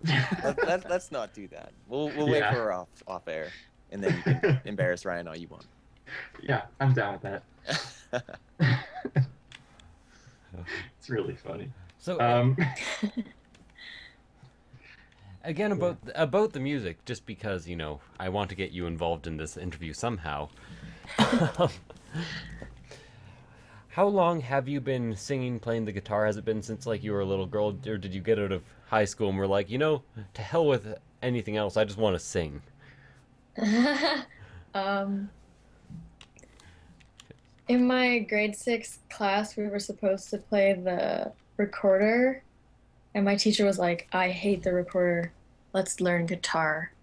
Let's not do that. We'll wait Yeah. for her off air, and then you can embarrass Ryan all you want. Yeah, I'm down with that. It's really funny. So again, Yeah. about the music, just because I want to get you involved in this interview somehow. How long have you been singing, playing the guitar? Has it been since like you were a little girl, or did you get out of high school and were like, to hell with anything else, I just want to sing? In my grade 6 class, we were supposed to play the recorder, and my teacher was like, I hate the recorder. Let's learn guitar.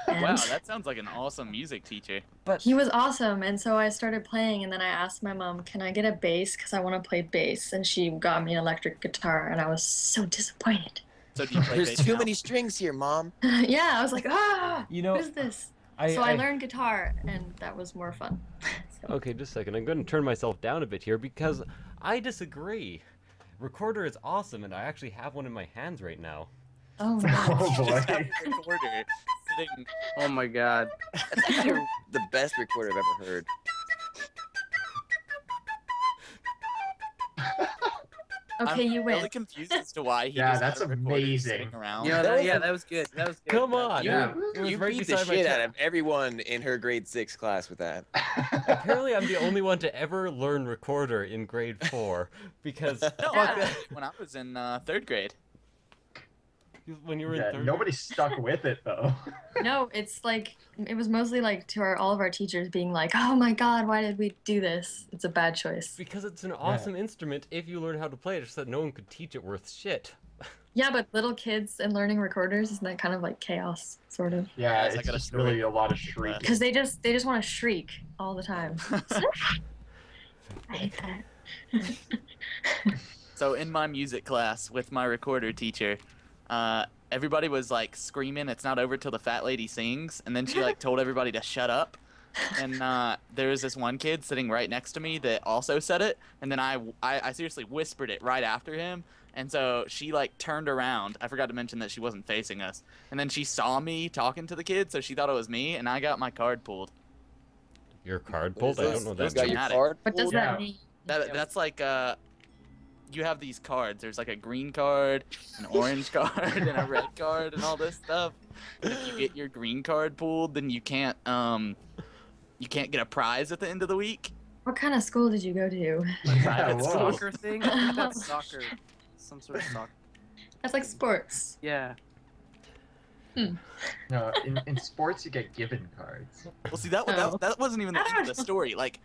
And Wow, that sounds like an awesome music teacher. But he was awesome, and so I started playing, and then I asked my mom, can I get a bass? Because I want to play bass. And she got me an electric guitar, and I was so disappointed. So do you play There's bass too now? many strings here, Mom. Yeah, I was like, what you is this? I learned guitar, and that was more fun. So. Okay, just a second. I'm going to turn myself down a bit here because I disagree. Recorder is awesome, and I actually have one in my hands right now. Oh, Oh no. You just boy. have a recorder sitting. Oh my god. That's actually the best recorder I've ever heard. Okay, I'm you win. really confused as to why he Yeah, just that's had a recorder amazing. sitting around. Yeah, That was that was good. That was good. Come on. Yeah. It was You right beat the beside my shit chair. out of everyone in her grade 6 class with that. Apparently, I'm the only one to ever learn recorder in grade 4 because No, Yeah. I did it when I was in third grade. when you were Yeah, in third. nobody stuck with it though. No, it's like, it was mostly like to all of our teachers being like, oh my god, why did we do this? It's a bad choice. Because it's an awesome instrument if you learn how to play it, just that no one could teach it worth shit. Yeah, but little kids and learning recorders, isn't that kind of like chaos, sort of? Yeah, Guys, I it's got a just story really a lot of for you. shrieking. Because they just want to shriek all the time. I hate that. So in my music class with my recorder teacher, everybody was like screaming, "It's not over till the fat lady sings," and then she like told everybody to shut up. And there was this one kid sitting right next to me that also said it, and then I seriously whispered it right after him. And so she like turned around. I forgot to mention that she wasn't facing us. And then she saw me talking to the kid, so she thought it was me, and I got my card pulled. Your card What is pulled? I this? don't know You that. got your dramatic. card What does pulled? Yeah. that mean? That's like you have these cards. There's like a green card, an orange card, and a red card, and all this stuff. And if you get your green card pulled, then you can't get a prize at the end of the week. What kind of school did you go to? Yeah, private whoa. school. Soccer thing? I think that's soccer. Some sort of soccer. That's like sports. Yeah. No, in sports you get given cards. Well, see that Oh. that wasn't even the end of the story. Like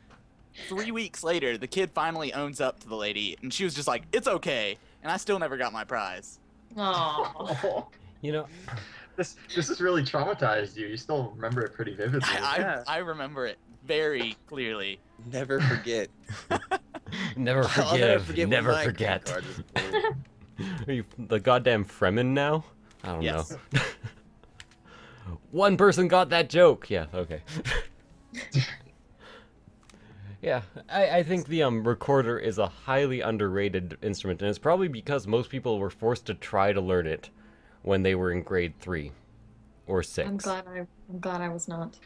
3 weeks later, the kid finally owns up to the lady, and she was just like, "It's okay," and I still never got my prize. Aww. You know, This has really traumatized you. You still remember it pretty vividly. Yeah. I remember it very clearly. Never forget. never I'll never forgive, forget when never my green forget. card was pulled. Are you the goddamn Fremen now? I don't Yes. know. One person got that joke. Yeah, okay. Yeah, I think the recorder is a highly underrated instrument, and it's probably because most people were forced to try to learn it when they were in grade 3 or 6. I'm glad I was not.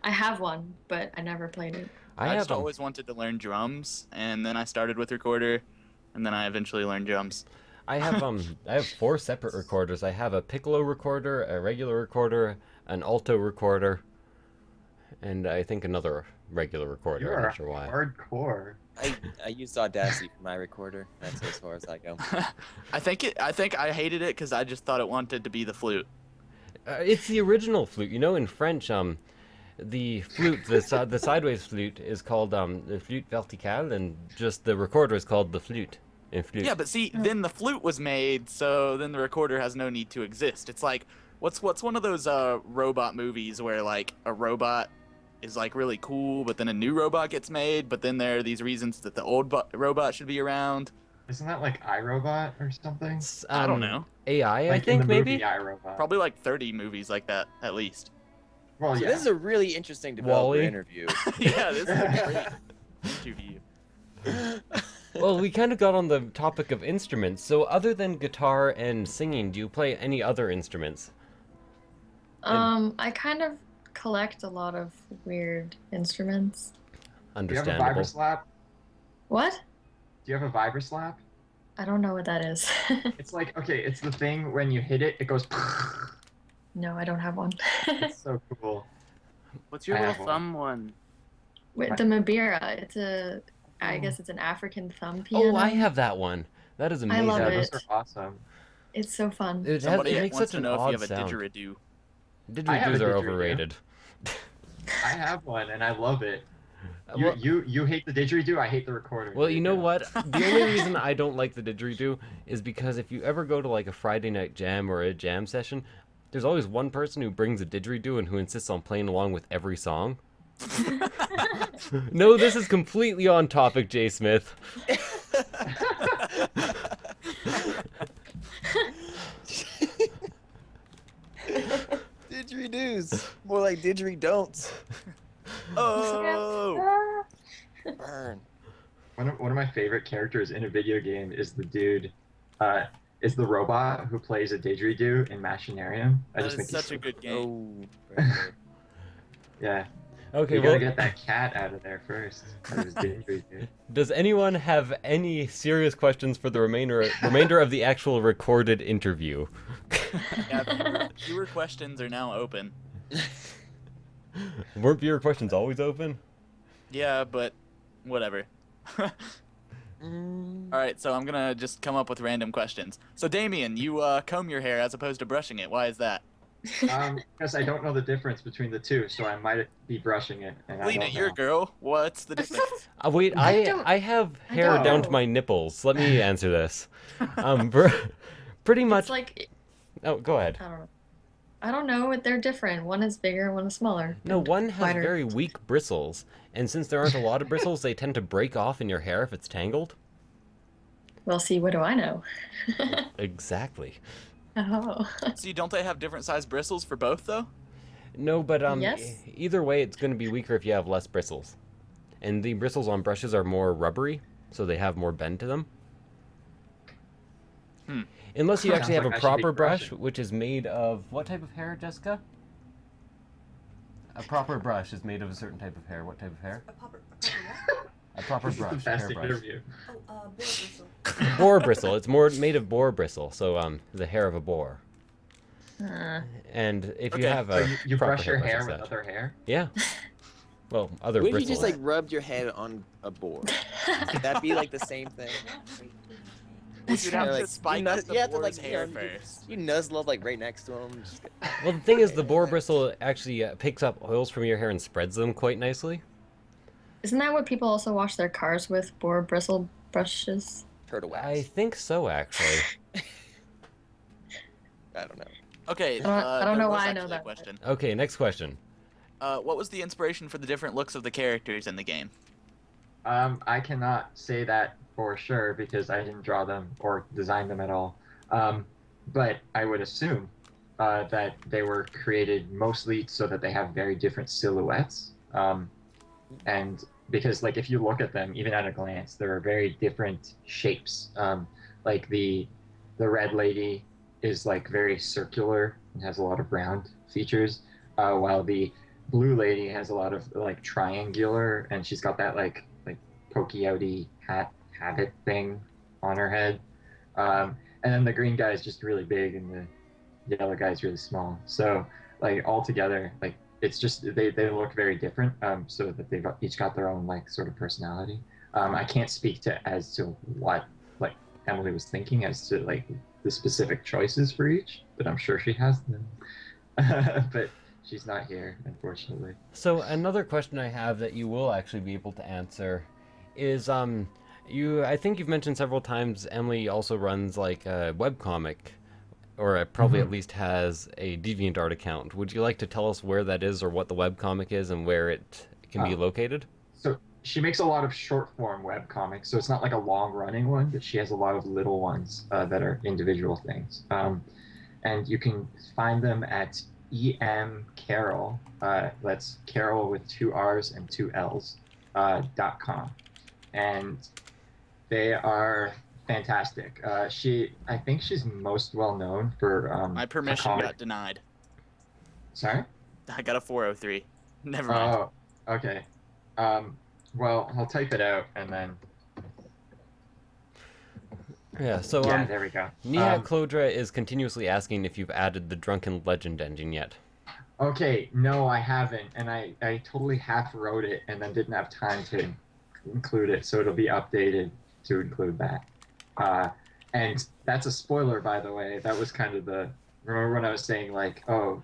I have one, but I never played it. I have just always wanted to learn drums, and then I started with recorder, and then I eventually learned drums. I have 4 separate recorders. I have a piccolo recorder, a regular recorder, an alto recorder, and I think another regular You recorder. I'm are not sure why. hardcore. I used Audacity for my recorder. That's as far as I go. I think I hated it because I just thought it wanted to be the flute. It's the original flute. You know, in French, the flute, the sideways flute is called the flute verticale, and just the recorder is called the flute. In flute. Yeah, but see, then the flute was made, so then the recorder has no need to exist. It's like, what's one of those robot movies where like a robot is like really cool, but then a new robot gets made, but then there are these reasons that the old robot should be around. Isn't that like iRobot or something? I don't know. AI, I Like think, in the maybe? movie iRobot. Probably like 30 movies like that, at least. Well, So yeah. this is a really interesting developer Wall-E. interview. Yeah, this is a great interview. Well, we kind of got on the topic of instruments. So other than guitar and singing, do you play any other instruments? I kind of collect a lot of weird instruments. Do you have a Understandable. vibroslap? What? Do you have a vibroslap? I don't know what that is. It's like, okay, it's the thing when you hit it, it goes. No, I don't have one. It's so cool. What's your I little have one. thumb one? With the Mabira, I guess it's an African thumb piano. Oh, I have that one. That is I amazing. love Yeah, it. those are awesome. It's so fun. Somebody It makes wants such to an know if odd you have a sound. didgeridoo. I have Didgeridoos a are didgeridoo. overrated. I have one and I love it. Well- You hate the didgeridoo, I hate the recorder. Well, There you know go. what? The only reason I don't like the didgeridoo is because if you ever go to like a Friday night jam or a jam session, there's always one person who brings a didgeridoo and who insists on playing along with every song. No, this is completely on topic, J. Smith. Didgeridoos. More like didgeridon'ts. Oh! Burn. One of my favorite characters in a video game is the dude, is the robot who plays a didgeridoo in Machinarium. I That just is think he's such a good game. Oh. Very good. Yeah, Okay, you well, gotta get that cat out of there first. Out of his didgeridoo. does anyone have any serious questions for the remainder of the actual recorded interview? Yeah, viewer questions are now open. Weren't viewer questions always open? Yeah, but whatever. Alright, so I'm gonna just come up with random questions. So Damian, you comb your hair as opposed to brushing it. Why is that? Because I don't know the difference between the two, so I might be brushing it. And I Lena, don't you're a know. girl. What's the difference? Wait, I don't- I have I hair don't down know. to my nipples. Let me answer this. Pretty much. It's like, Oh, go ahead. I don't know. I don't know, but they're different. One is bigger, one is smaller. No, and one has wider. very weak bristles, and since there aren't a lot of bristles, they tend to break off in your hair if it's tangled. Well, see, what do I know? Exactly. Oh. See, don't they have different size bristles for both, though? No, but Yes. either way, it's going to be weaker if you have less bristles. And the bristles on brushes are more rubbery, so they have more bend to them. Hmm. Unless you Sounds actually have like a I should be proper brush, brushing. which is made of what type of hair, Jessica? A proper brush is made of a certain type of hair. What type of hair? A proper what? A proper This is the brush, best hairbrush. interview. Oh, boar bristle. Boar bristle. It's more made of boar bristle, so the hair of a boar. And if you Okay, have So a you proper brush your hair hairbrush with like other hair? that. Yeah. Well, other What if you bristles. just like rubbed your head on a board? Would that be like the same thing? You'd have Like, to spike nuzz- up the you have to, boar's like, hair you- first. You nuzzle up like right next to him. Just... Well, the thing is, the boar bristle actually picks up oils from your hair and spreads them quite nicely. Isn't that what people also wash their cars with? Boar bristle brushes? Turtle wax. I think so, actually. I don't know. Okay, I don't there know was why I actually know a that. question. Okay, next question. What was the inspiration for the different looks of the characters in the game? I cannot say that for sure because I didn't draw them or design them at all. But I would assume that they were created mostly so that they have very different silhouettes. And because, like, if you look at them, even at a glance, there are very different shapes. Like the red lady is like very circular and has a lot of round features, while the blue lady has a lot of like triangular, and she's got that like pokey outy habit thing on her head. And then the green guy is just really big, and the yellow guy is really small. So like all together, like it's just they look very different. So that they've each got their own like sort of personality. I can't speak as to what like Emily was thinking as to like the specific choices for each, but I'm sure she has them. But she's not here, unfortunately. So another question I have that you will actually be able to answer is I think you've mentioned several times Emily also runs like a webcomic, or probably at least has a DeviantArt account. Would you like to tell us where that is or what the webcomic is and where it can be located? So she makes a lot of short form web comics, so it's not like a long running one, but she has a lot of little ones that are individual things. And you can find them at Carol. That's Carol with 2 R's and 2 L's .com, and they are fantastic. I think she's most well known for My permission got denied. Sorry? I got a 403. Never mind. Oh, okay. Well, I'll type it out and then. Yeah, so Yeah, there we go. Nia Clodra is continuously asking if you've added the Drunken Legend engine yet. Okay, no, I haven't, and I totally half wrote it and then didn't have time to include it, so it'll be updated to include that. And that's a spoiler, by the way. That was kind of the. Remember when I was saying like, oh,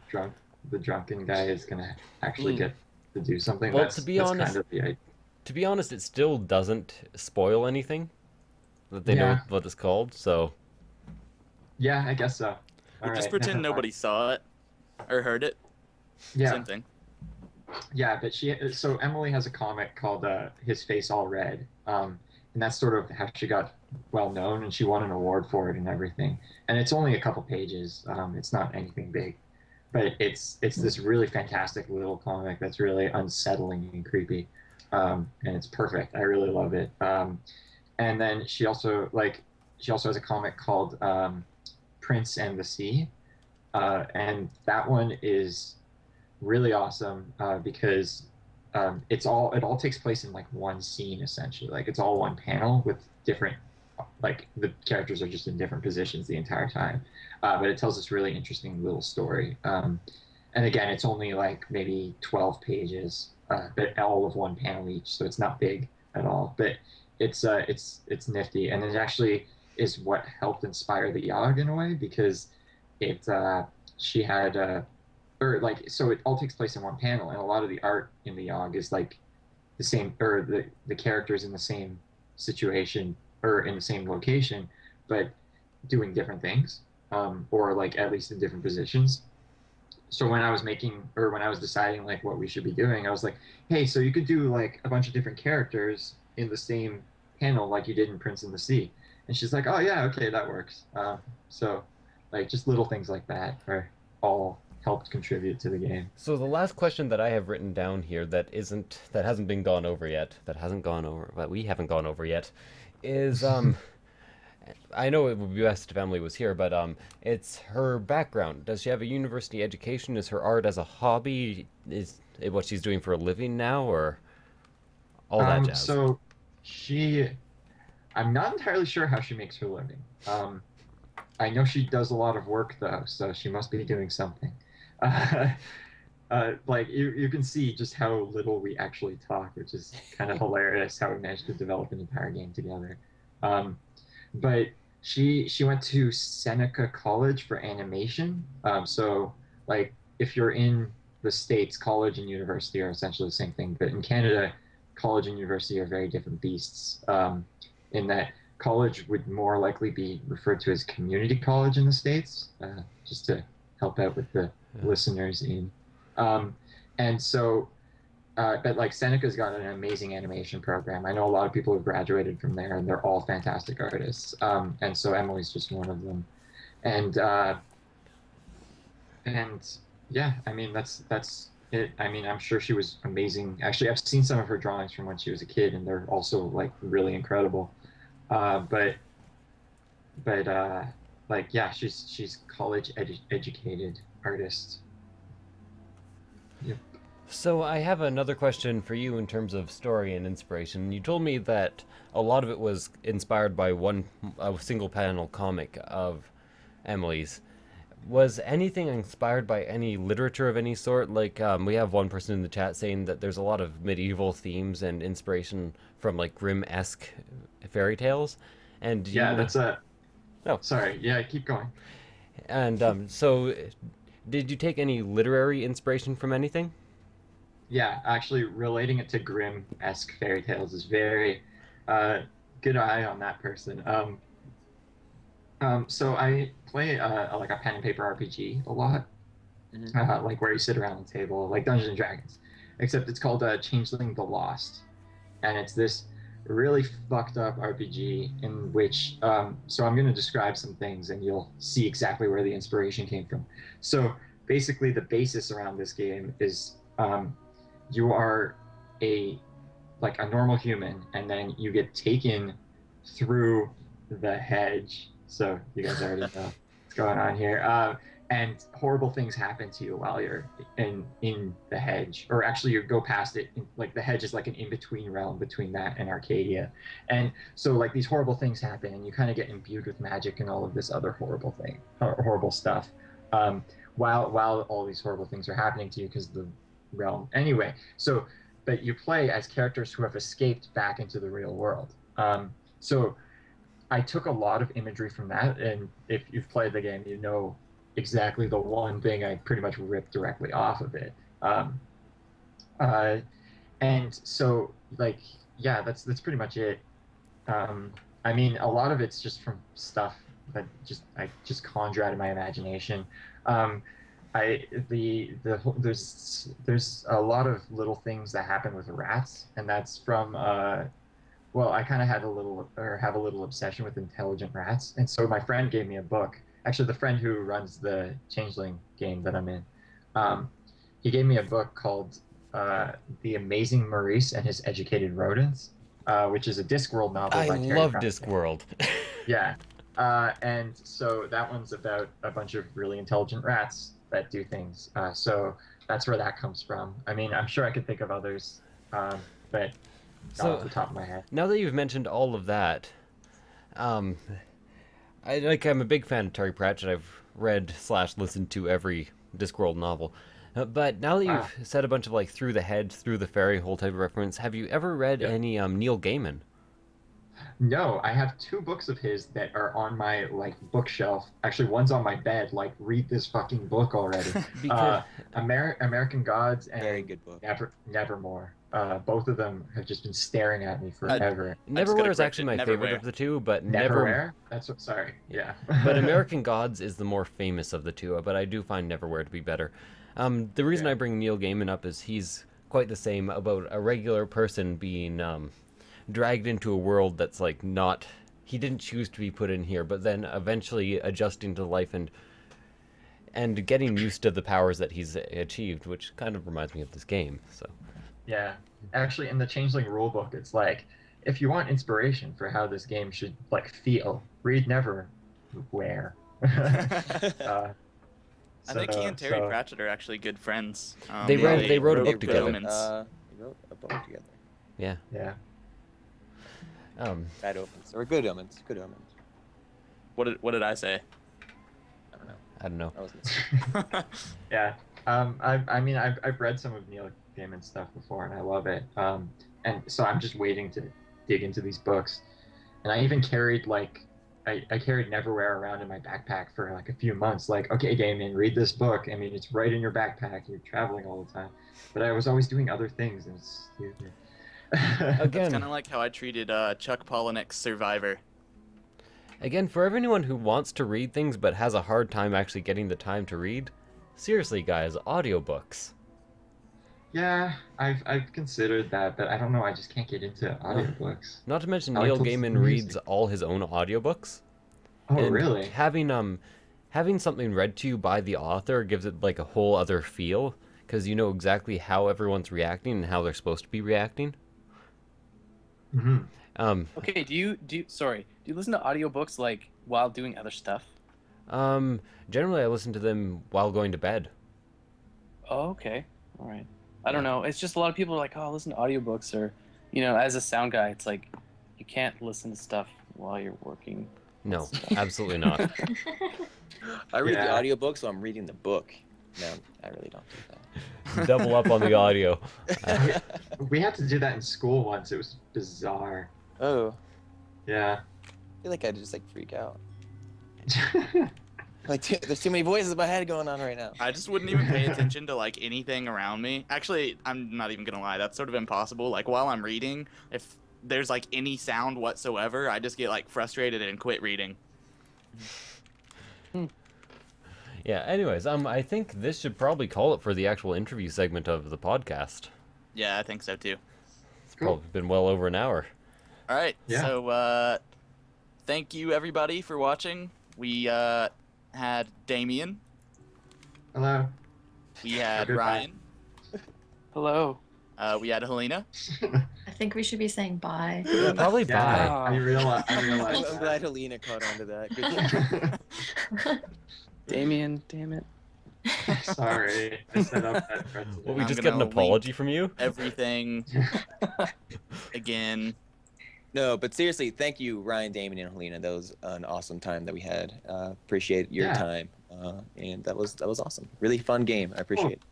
the drunken guy is gonna actually get to do something? Well, that's to be honest, kind of the idea. To be honest, it still doesn't spoil anything that they know what it's called. So. Yeah, I guess so. Just pretend nobody saw it or heard it. Yeah. Same thing. Yeah, but so Emily has a comic called His Face All Red, and that's sort of how she got well known, and she won an award for it and everything. And it's only a couple pages. It's not anything big, but it's this really fantastic little comic that's really unsettling and creepy, and it's perfect. I really love it. And then she also has a comic called Prince and the Sea, and that one is really awesome because it all takes place in like one scene essentially. Like it's all one panel with different, like the characters are just in different positions the entire time, but it tells this really interesting little story. And again, it's only like maybe 12 pages, but all of one panel each, so it's not big at all. But it's nifty, and it actually is what helped inspire the Yawhg in a way, because she had so it all takes place in one panel, and a lot of the art in the Yawhg is like the same, or the characters in the same situation or in the same location, but doing different things, or like at least in different positions. So when I was deciding like what we should be doing, I was like, hey, so you could do like a bunch of different characters in the same panel like you did in Prince and the Sea. And she's like, oh yeah, okay, that works. So like just little things like that are all helped contribute to the game. So the last question that I have written down here that hasn't been gone over yet, but we haven't gone over yet, is I know it would be best if Emily was here, but it's her background. Does she have a university education? Is her art as a hobby? Is it what she's doing for a living now, or all that jazz? So I'm not entirely sure how she makes her living. I know she does a lot of work though, so she must be doing something. Like you can see just how little we actually talk, which is kind of hilarious how we managed to develop an entire game together. But she went to Seneca College for animation. So like if you're in the States, college and university are essentially the same thing, but in Canada, college and university are very different beasts, in that college would more likely be referred to as community college in the States, just to help out with the listeners in. And so, but like Seneca's got an amazing animation program. I know a lot of people who've graduated from there, and they're all fantastic artists. And so Emily's just one of them. And yeah, I mean that's it. I mean, I'm sure she was amazing. Actually, I've seen some of her drawings from when she was a kid, and they're also like really incredible. But like yeah, she's college educated artist. Yep. So I have another question for you in terms of story and inspiration. You told me that a lot of it was inspired by a single panel comic of Emily's. Was anything inspired by any literature of any sort? Like we have one person in the chat saying that there's a lot of medieval themes and inspiration from like Grimm-esque fairy tales. And that's a. Oh, sorry. Yeah, keep going. And so, did you take any literary inspiration from anything? Yeah, actually, relating it to Grimm-esque fairy tales is very good eye on that person. So I play like a pen and paper RPG a lot, like where you sit around the table, like Dungeons and Dragons, except it's called Changeling the Lost, and it's this really fucked up RPG in which, so I'm going to describe some things and you'll see exactly where the inspiration came from. So basically, the basis around this game is you are a like a normal human, and then you get taken through the hedge. So you guys already know what's going on here. And horrible things happen to you while you're in the hedge, or actually you go past it. Like the hedge is like an in-between realm between that and Arcadia, and so like these horrible things happen, and you kind of get imbued with magic and all of this other horrible stuff, while all these horrible things are happening to you because the realm. Anyway, so but you play as characters who have escaped back into the real world. So I took a lot of imagery from that, and if you've played the game, you know exactly the one thing I pretty much ripped directly off of it. And so, like, yeah, that's pretty much it. I mean, a lot of it's just from stuff that I just conjure out of my imagination. There's a lot of little things that happen with rats, and that's from well, I kind of have a little obsession with intelligent rats, and so my friend gave me a book. Actually, the friend who runs the Changeling game that I'm in, he gave me a book called "The Amazing Maurice and His Educated Rodents," which is a Discworld novel. I by Terry love Pratchett. Discworld. Yeah, and so that one's about a bunch of really intelligent rats that do things. So that's where that comes from. I mean, I'm sure I could think of others, but not So- off the top of my head. Now that you've mentioned all of that, I'm a big fan of Terry Pratchett. I've read / listened to every Discworld novel. But now that you've said a bunch of like Through the Hedge, Through the Fairy, whole type of reference, have you ever read any Neil Gaiman? No, I have 2 books of his that are on my like bookshelf. Actually, one's on my bed. Like, read this fucking book already. Because American Gods and Very good book. Nevermore. Both of them have just been staring at me forever. Neverwhere is correct actually it, my favorite Neverwhere. of the two, but Neverwhere? That's what. Sorry. Yeah. But American Gods is the more famous of the two, but I do find Neverwhere to be better. The reason I bring Neil Gaiman up is he's quite the same about a regular person being dragged into a world that's like not... He didn't choose to be put in here, but then eventually adjusting to life and getting used to the powers that he's achieved, which kind of reminds me of this game, so... Yeah. Actually, in the Changeling rulebook, it's like, if you want inspiration for how this game should like feel, read Neverwhere. I think he and Terry Pratchett are actually good friends. They wrote a book together. Omens. They wrote a book together. Yeah. Yeah. Bad omens or good omens? Good omens. What did I say? I don't know. I don't know. I wasn't. Yeah. I mean, I've read some of Neil Gaiman stuff before, and I love it. And so I'm just waiting to dig into these books. And I even carried I carried Neverwhere around in my backpack for like a few months. Like, okay, Damian, read this book. I mean, it's right in your backpack. You're traveling all the time. But I was always doing other things, and it's stupid. Again, It's kind of like how I treated Chuck Palahniuk's Survivor. Again, for everyone who wants to read things but has a hard time actually getting the time to read, seriously, guys, audiobooks. Yeah, I've considered that, but I don't know. I just can't get into audiobooks. Not to mention I like Neil to listen Gaiman to reads music. all his own audiobooks. Oh, And really? having something read to you by the author gives it like a whole other feel, because you know exactly how everyone's reacting and how they're supposed to be reacting. Mm-hmm. Okay, do you listen to audiobooks like while doing other stuff? Generally I listen to them while going to bed. Oh, okay. All right. I don't know. It's just a lot of people are like, oh, listen to audiobooks, or, as a sound guy, it's like you can't listen to stuff while you're working. No, absolutely not. I read Yeah. the audiobook, so I'm reading the book. No, I really don't do that. Double up on the audio. We had to do that in school once. It was bizarre. Oh, Yeah. I feel like I'd just like freak out. Like, there's too many voices in my head going on right now. I just wouldn't even pay attention to like anything around me. Actually, I'm not even gonna lie. That's sort of impossible. Like while I'm reading, if there's like any sound whatsoever, I just get like frustrated and quit reading. Yeah, anyways, I think this should probably call it for the actual interview segment of the podcast. Yeah, I think so too. Probably been well over an hour. All right. Yeah. So thank you everybody for watching. We had Damian. Hello. We had Goodbye. Ryan. Hello. We had Halina. I think we should be saying bye. Yeah, probably Yeah, bye. I realized I'm that. glad Halina caught on to that. Good job. Damian, damn it. Sorry, I set up that precedent. Will we I'm just get an gonna apology link from you? Everything again. No, but seriously, thank you, Ryan, Damien, and Halina. That was an awesome time that we had. Appreciate your Yeah. time, and that was awesome. Really fun game. I appreciate it.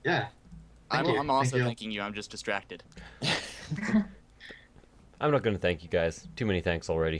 Yeah. Thank you. I'm also Thank you. thanking you. I'm just distracted. I'm not going to thank you guys. Too many thanks already.